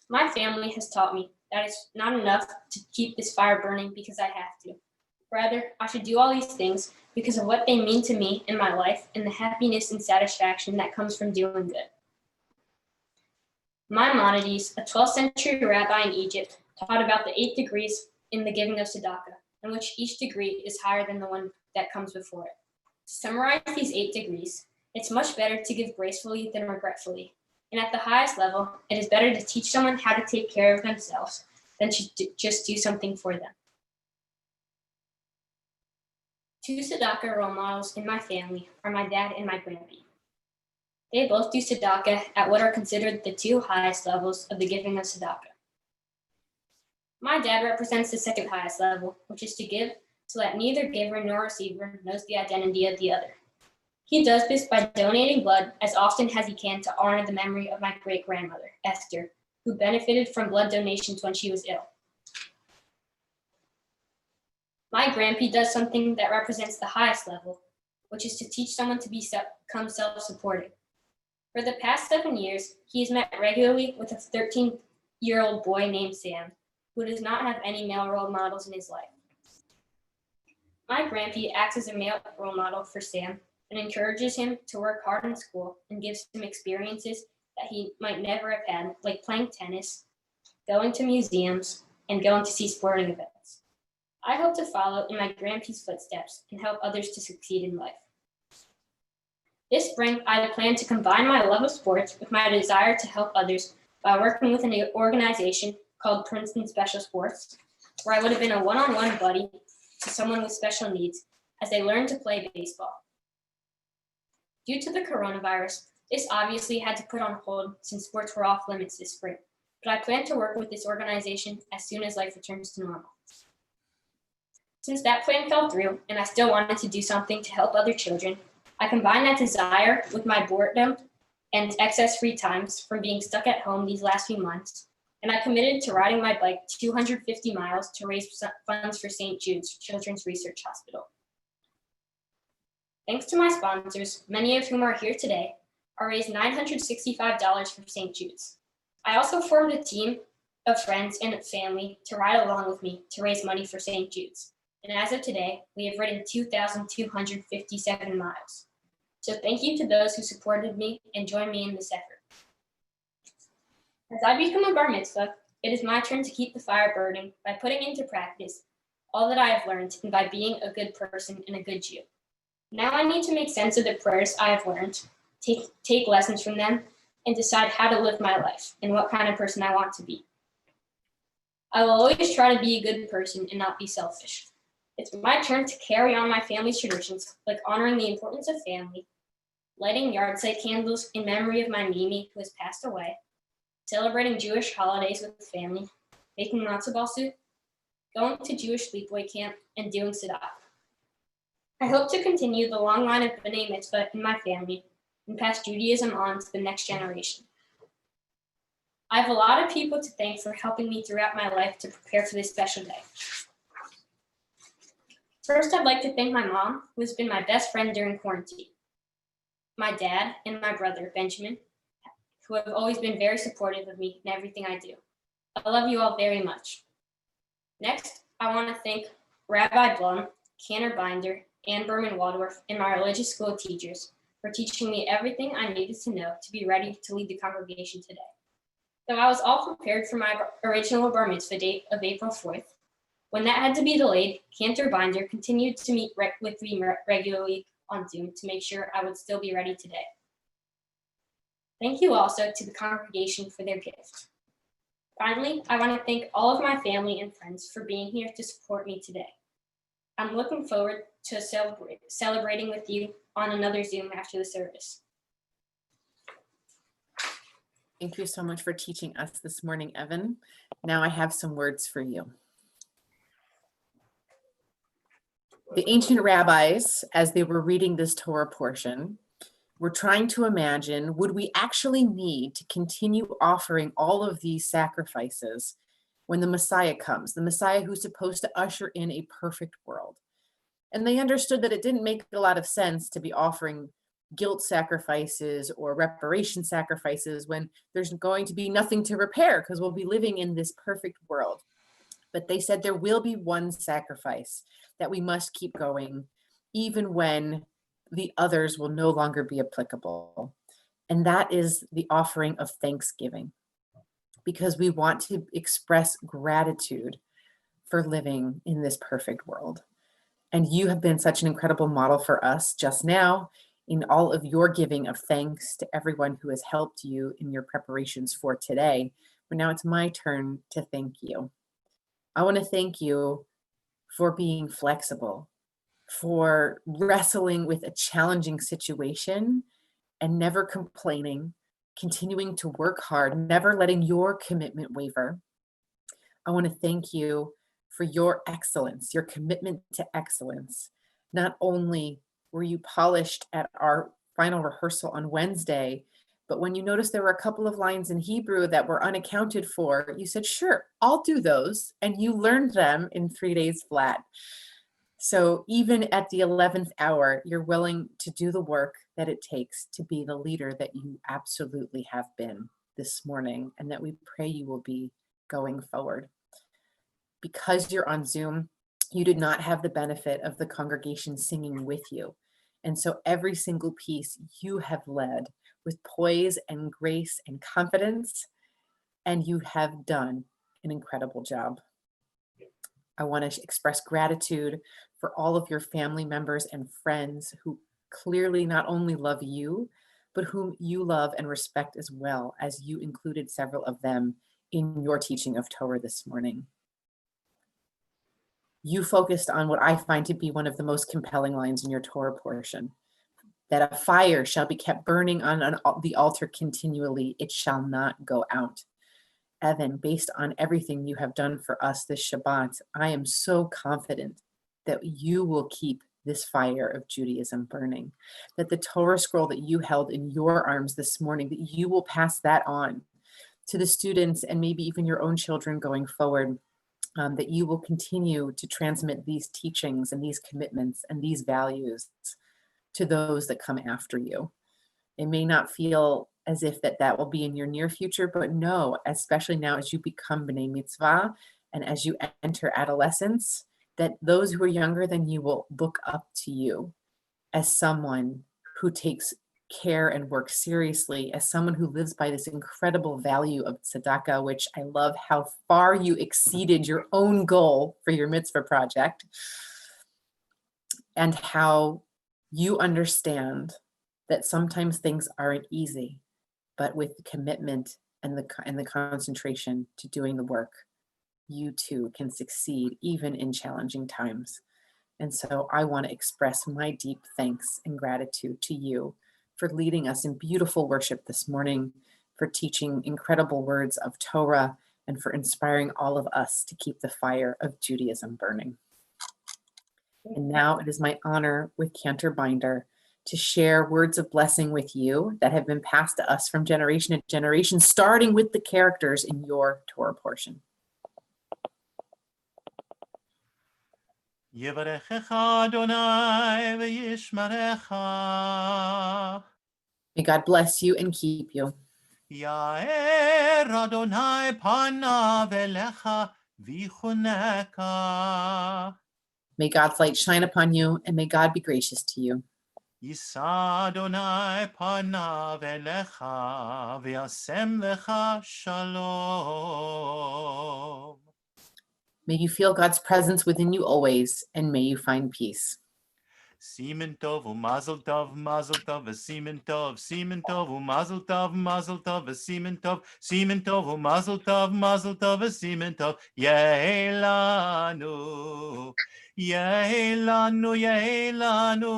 My family has taught me that it's not enough to keep this fire burning because I have to. Rather, I should do all these things because of what they mean to me in my life and the happiness and satisfaction that comes from doing good. Maimonides, a 12th century rabbi in Egypt, taught about the 8 degrees in the giving of tzedakah, in which each degree is higher than the one that comes before it. To summarize these 8 degrees, it's much better to give gracefully than regretfully. And at the highest level, it is better to teach someone how to take care of themselves than to just do something for them. 2 tzedakah role models in my family are my dad and my grandpa. They both do tzedakah at what are considered the 2 highest levels of the giving of tzedakah. My dad represents the 2nd highest level, which is to give so that neither giver nor receiver knows the identity of the other. He does this by donating blood as often as he can to honor the memory of my great-grandmother, Esther, who benefited from blood donations when she was ill. My grandpa does something that represents the highest level, which is to teach someone to become self-supporting. For the past 7 years, he has met regularly with a 13-year-old boy named Sam, who does not have any male role models in his life. My grandpa acts as a male role model for Sam and encourages him to work hard in school and gives him experiences that he might never have had, like playing tennis, going to museums, and going to see sporting events. I hope to follow in my grandpa's footsteps and help others to succeed in life. This spring, I plan to combine my love of sports with my desire to help others by working with an organization called Princeton Special Sports, where I would have been a one-on-one buddy to someone with special needs as they learn to play baseball. Due to the coronavirus, this obviously had to put on hold since sports were off limits this spring, but I plan to work with this organization as soon as life returns to normal. Since that plan fell through and I still wanted to do something to help other children, I combined that desire with my boredom and excess free times from being stuck at home these last few months, and I committed to riding my bike 250 miles to raise funds for St. Jude's Children's Research Hospital. Thanks to my sponsors, many of whom are here today, I raised $965 for St. Jude's. I also formed a team of friends and family to ride along with me to raise money for St. Jude's. And as of today, we have ridden 2,257 miles. So thank you to those who supported me and joined me in this effort. As I become a bar mitzvah, it is my turn to keep the fire burning by putting into practice all that I have learned and by being a good person and a good Jew. Now I need to make sense of the prayers I have learned, take lessons from them, and decide how to live my life and what kind of person I want to be. I will always try to be a good person and not be selfish. It's my turn to carry on my family's traditions, like honoring the importance of family, lighting yard site candles in memory of my Mimi who has passed away, celebrating Jewish holidays with family, making matzo ball soup, going to Jewish sleepaway camp, and doing Sadat. I hope to continue the long line of B'nai Mitzvah in my family and pass Judaism on to the next generation. I have a lot of people to thank for helping me throughout my life to prepare for this special day. First, I'd like to thank my mom, who has been my best friend during quarantine, my dad, and my brother, Benjamin, who have always been very supportive of me in everything I do. I love you all very much. Next, I want to thank Rabbi Blum, Cantor Binder, Ann Berman Waldorf, and my religious school teachers for teaching me everything I needed to know to be ready to lead the congregation today. Though I was all prepared for my original bar mitzvah date of April 4th, when that had to be delayed, Cantor Binder continued to meet with me regularly on Zoom to make sure I would still be ready today. Thank you also to the congregation for their gift. Finally, I want to thank all of my family and friends for being here to support me today. I'm looking forward to celebrating with you on another Zoom after the service. Thank you so much for teaching us this morning, Evan. Now I have some words for you. The ancient rabbis, as they were reading this Torah portion, were trying to imagine, would we actually need to continue offering all of these sacrifices when the Messiah comes, the Messiah who's supposed to usher in a perfect world? And they understood that it didn't make a lot of sense to be offering guilt sacrifices or reparation sacrifices when there's going to be nothing to repair because we'll be living in this perfect world. But they said there will be one sacrifice that we must keep going, even when the others will no longer be applicable. And that is the offering of thanksgiving, because we want to express gratitude for living in this perfect world. And you have been such an incredible model for us just now in all of your giving of thanks to everyone who has helped you in your preparations for today. But now it's my turn to thank you. I want to thank you for being flexible, for wrestling with a challenging situation and never complaining, continuing to work hard, never letting your commitment waver. I want to thank you for your excellence, your commitment to excellence, not only Were you polished at our final rehearsal on Wednesday? But when you noticed there were a couple of lines in Hebrew that were unaccounted for, you said, sure, I'll do those. And you learned them in 3 days flat. So even at the 11th hour, you're willing to do the work that it takes to be the leader that you absolutely have been this morning, and that we pray you will be going forward. Because you're on Zoom, you did not have the benefit of the congregation singing with you. And so every single piece you have led with poise and grace and confidence, and you have done an incredible job. I want to express gratitude for all of your family members and friends who clearly not only love you, but whom you love and respect as well, as you included several of them in your teaching of Torah this morning. You focused on what I find to be one of the most compelling lines in your Torah portion, that a fire shall be kept burning on the altar continually, it shall not go out. Evan, based on everything you have done for us this Shabbat, I am so confident that you will keep this fire of Judaism burning, that the Torah scroll that you held in your arms this morning, that you will pass that on to the students and maybe even your own children going forward, that you will continue to transmit these teachings and these commitments and these values to those that come after you. It may not feel as if that will be in your near future, but know, especially now as you become B'nai Mitzvah and as you enter adolescence, that those who are younger than you will look up to you as someone who takes care and works seriously, as someone who lives by this incredible value of tzedakah, which I love how far you exceeded your own goal for your mitzvah project, and how you understand that sometimes things aren't easy, but with the commitment and the concentration to doing the work, you too can succeed even in challenging times. And so I want to express my deep thanks and gratitude to you for leading us in beautiful worship this morning, for teaching incredible words of Torah, and for inspiring all of us to keep the fire of Judaism burning. And now it is my honor with Cantor Binder to share words of blessing with you that have been passed to us from generation to generation, starting with the characters in your Torah portion. Yevarechecha Adonai v'yishmerecha. May God bless you and keep you. Yair Adonai panav elecha v'chuneka. May God's light shine upon you, and may God be gracious to you. Yisa Adonai panav elecha v'yasem lecha shalom. May you feel God's presence within you always, and may you find peace. Simen tov u'mazel tov, v'simen tov u'mazel tov, v'simen tov u'mazel tov, v'simen tov. Yehelanu, yehelanu, yehelanu,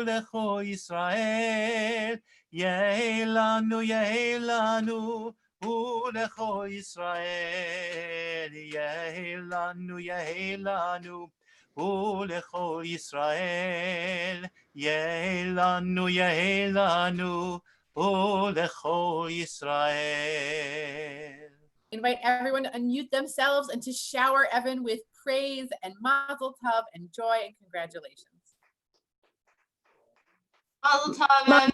lecho Yisrael. Yehelanu, yehelanu, u'lecho Yisrael. Yehelanu, yehelanu. U'lechol Yisrael, Yehelanu, Yehelanu, U'lechol Yisrael. Invite everyone to unmute themselves and to shower Evan with praise and mazel tov and joy and congratulations. Mazel tov, Evan.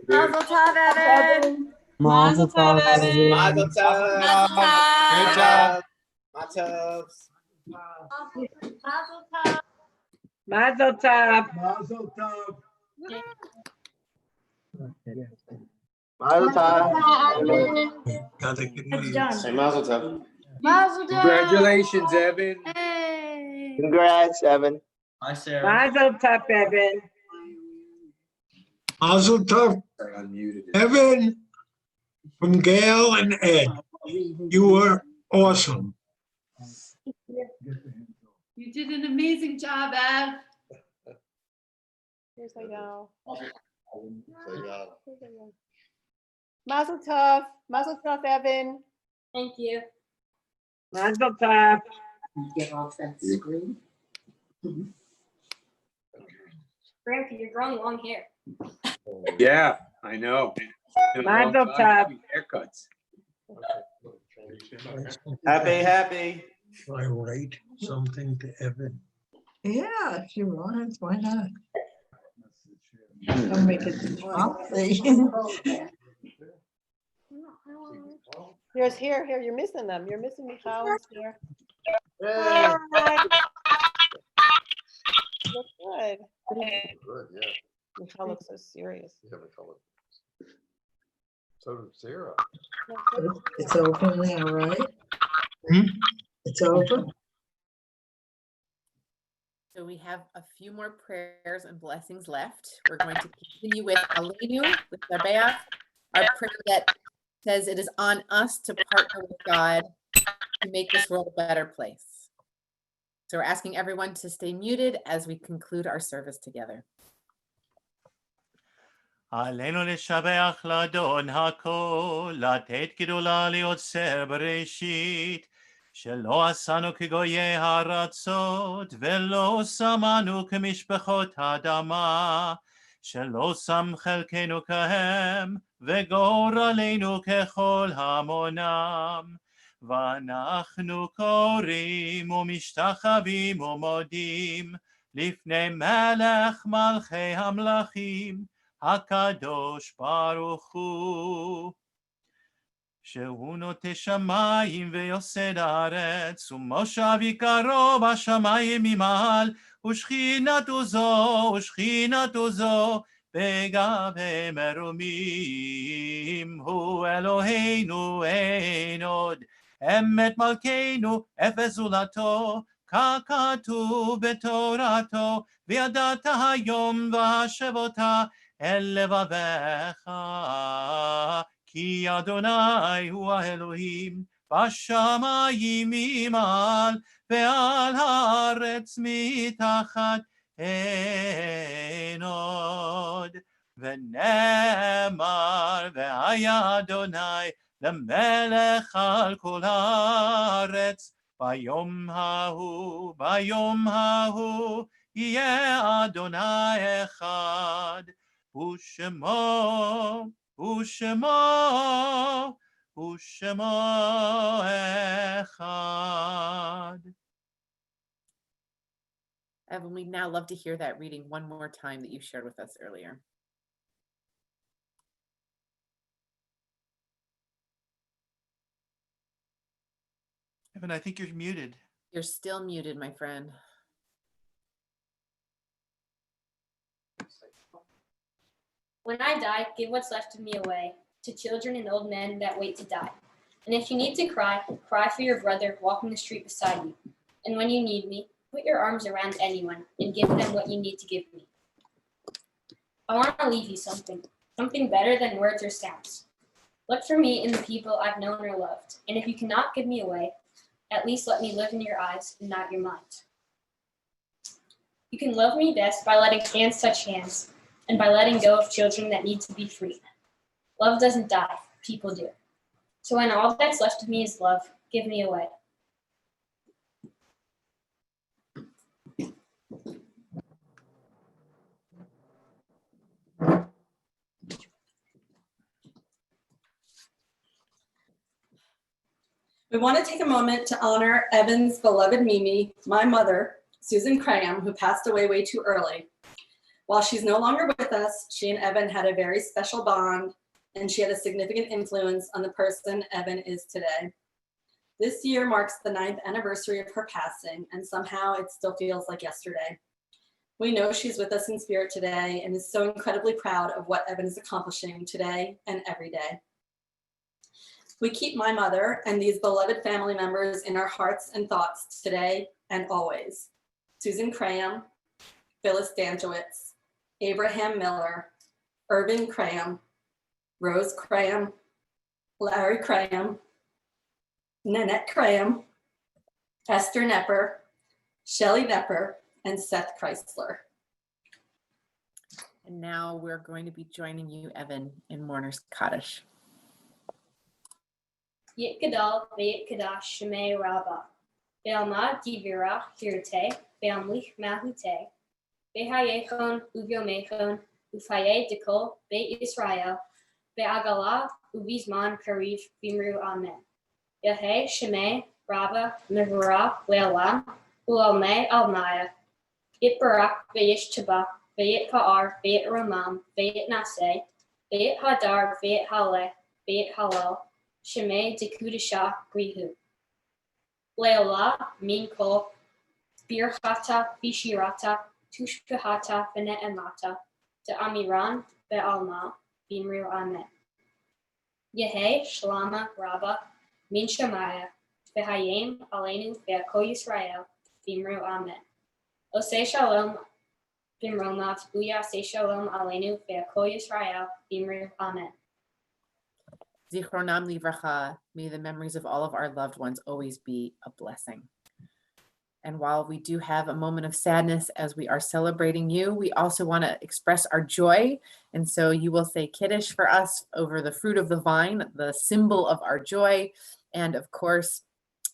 Mazel tov, Evan. Mazel tov, Evan. Mazel tov. Mazel tov. Good job. Mazel tov. Mazel tov. Mazel tov. Mazel tov. Mazel tov. It's done. Say mazel tov. Mazel tov. Congratulations, Evan. Hey. Congrats, Evan. Hi, Sarah. Mazel tov, Evan. Mazel tov, Unmuted. Evan, from Gail and Ed. You were awesome. You did an amazing job, Ev. Here's my go. Mazel tov. Mazel tov, Evan. Thank you. Mazel tov. Get off that screen. Grandpa, you're growing long hair. Yeah, I know. Been a long Mazel time tov. between haircuts. Happy. I write something to Evan. Yeah, if you want, why not? Don't make it fancy. Here's here, you're missing them. You're missing Michal and Stuart. Hey. Look good. Good, yeah. Michal looks so serious. Yeah, we call it. So did Sarah. It's open now, right? Hmm? It's open. So we have a few more prayers and blessings left. We're going to continue with Aleinu, with Shabbat, our prayer that says it is on us to partner with God to make this world a better place. So we're asking everyone to stay muted as we conclude our service together. עלינו לשבח לאדון הכל, לתת גדולה ליוצר בראשית, שלא עשנו כגויי הארצות, ולא שמנו כמשפחות האדמה, שלא שם חלקנו כהם, וגורלנו ככל המונם. ואנחנו קוראים ומשתחווים ומודים, לפני מלך מלכי המלכים, הקדוש ברוך הוא, שהוא נוטה שמיים ויוסד הארץ, ומושב עיקרו בשמיים ממעל, ושכינתו זו בגבי מרומים. הוא אלוהינו אין עוד, אמת מלכנו אפס זולתו, ככתוב בתורתו, וידעת היום והשבותה אל לבביך, כי אדוני הוא האלוהים בשמיים ממעל ועל הארץ מתחת אין עוד. ונאמר והיה אדוני למלך על כל הארץ, ביום ההוא יהיה אדוני אחד, ושמו אחד. Evan, we'd now love to hear that reading one more time that you shared with us earlier. Evan, I think you're muted. You're still muted, my friend. When I die, give what's left of me away to children and old men that wait to die. And if you need to cry, cry for your brother walking the street beside you. And when you need me, put your arms around anyone and give them what you need to give me. I want to leave you something better than words or sounds. Look for me in the people I've known or loved. And if you cannot give me away, at least let me live in your eyes and not your mind. You can love me best by letting hands touch hands, and by letting go of children that need to be freed. Love doesn't die, people do. So when all that's left of me is love, give me away. We want to take a moment to honor Evan's beloved Mimi, my mother, Susan Chaim, who passed away way too early. While she's no longer with us, she and Evan had a very special bond, and she had a significant influence on the person Evan is today. This year marks the 9th anniversary of her passing, and somehow it still feels like yesterday. We know she's with us in spirit today and is so incredibly proud of what Evan is accomplishing today and every day. We keep my mother and these beloved family members in our hearts and thoughts today and always. Susan Chaim, Phyllis Danjewitz, Abraham Miller, Irvin Chaim, Rose Chaim, Larry Chaim, Nanette Chaim, Esther Nepper, Shelley Nepper, and Seth Chrysler. And now we're going to be joining you, Evan, in Mourner's Kaddish. Yit Gadal, Veit Kadash, Shemei Rabbah, Be'alma Divirach Hirte, Be'amlich Mahute, Behayechon uviomechon ufaye dekol Beit Israel be'agala uvizman kariv vimru amen. Yaheh shemeh rabba mevurah le'olam u'almei almaya Yitbarak ve'yish tabach ve'yit ha'ar ve'yit ramam ve'yit naseh ve'yit hadar ve'yit haleh ve'yit halal shemeh dekudashah grihu le'olah min kol birchata bishirata tushkahata v'ne'emata Amiran be'alma vimru amen. Yehei shlama rabba min shamaya v'hayim aleinu ve'kol Yisrael vimru amen. Oseh shalom bimromav uyaseh shalom aleinu ve'kol Yisrael vimru amen. Zichronam livracha. May the memories of all of our loved ones always be a blessing. And while we do have a moment of sadness as we are celebrating you, we also want to express our joy. And so you will say Kiddush for us over the fruit of the vine, the symbol of our joy. And of course,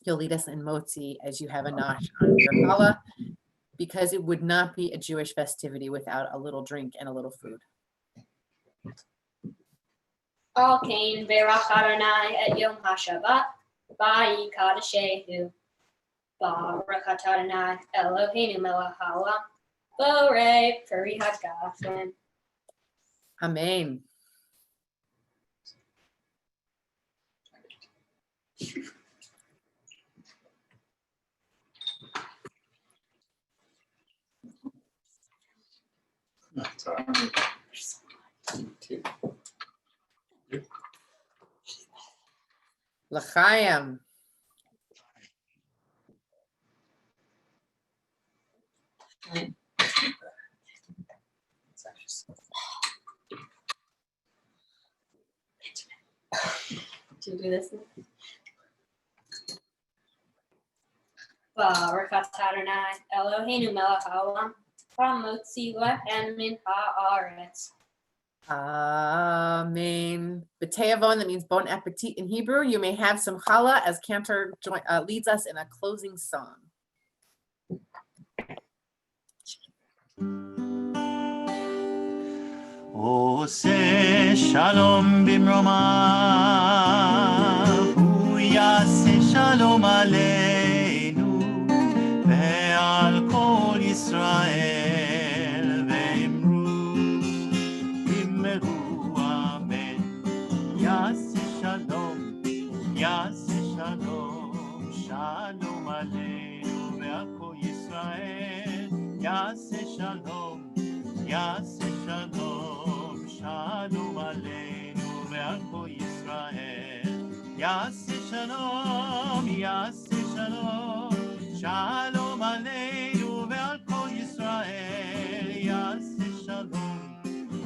you'll lead us in Motzi as you have a nosh on your challah, because it would not be a Jewish festivity without a little drink and a little food. Al kain berach Adonai et yom haShabbat vayikadeshehu. Baruch atah Adonai Eloheinu melech haolam borei peri hagafen. Amen. L'chaim. Do you do this? Baruch atah Adonai Eloheinu melech haolam hamotzi lechem min haaretz. Amen. B'te'avon, that means bon appetit in Hebrew. You may have some challah as Cantor leads us in a closing song. עושה שלום במרומיו, הוא יעשה שלום עלינו ועל כל ישראל, ואמרו אמן. יעשה שלום, שלום עלינו ועל כל ישראל, יעשה שלום, שלום עלינו ועל כל ישראל, יעשה שלום, שלום עלינו ועל כל ישראל,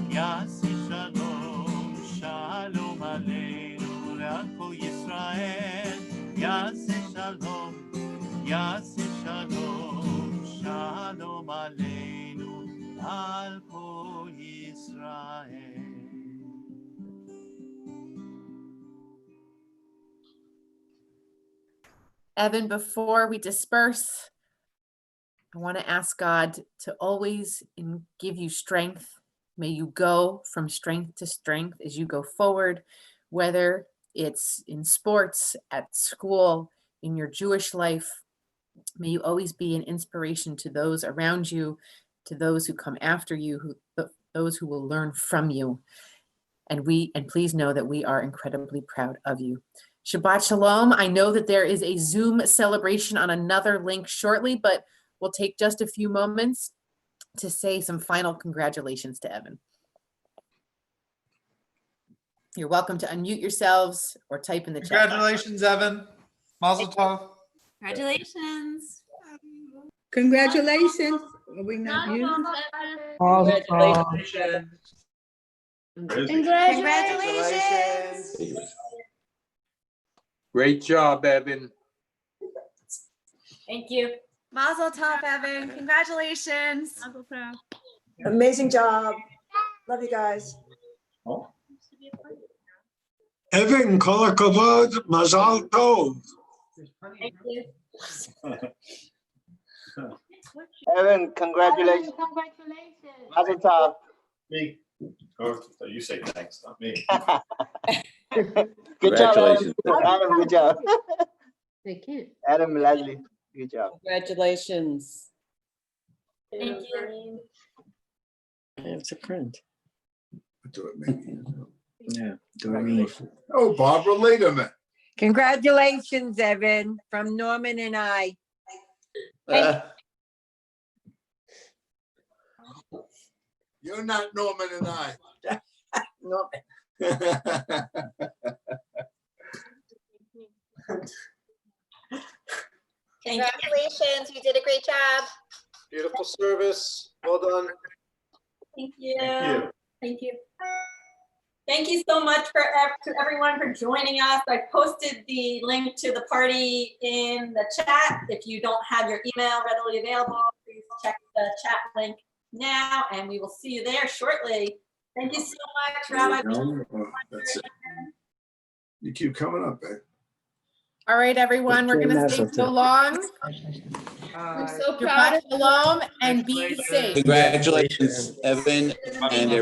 יעשה שלום, שלום עלינו ועל כל ישראל, יעשה שלום, שלום עלינו על כל ישראל. Evan, before we disperse, I want to ask God to always give you strength. May you go from strength to strength as you go forward, whether it's in sports, at school, in your Jewish life. May you always be an inspiration to those around you, to those who come after you, those who will learn from you. And please know that we are incredibly proud of you. Shabbat Shalom. I know that there is a Zoom celebration on another link shortly, but we'll take just a few moments to say some final congratulations to Evan. You're welcome to unmute yourselves or type in the chat. Congratulations, Evan. Mazel tov. Congratulations. Congratulations. Are we not you? Congratulations. Congratulations. Great job, Evan. Thank you. Mazel tov, Evan. Congratulations. Amazing job. Love you guys. Evan, kol hakavod, mazal tov. Thank you. Evan, congratulations. Mazel tov. Me. Or you say thanks, not me. Good job, Adam. Congratulations. Adam, good job. They can't. Adam Leslie, good job. Congratulations. Thank you. I have to print. Yeah, Doreen. Oh, Barbara Lederman. Congratulations, Evan, from Norman and I. You're not Norman and I. Congratulations, you did a great job. Beautiful service. Well done. Thank you. Thank you. Thank you. Thank you so much to everyone for joining us. I posted the link to the party in the chat. If you don't have your email readily available, please check the chat link now, and we will see you there shortly. Thank you so much, Rabbi. That's it. You keep coming up, eh? All right, everyone, we're gonna say so long. I'm so Shabbat Shalom and be safe. Congratulations, Evan and everyone.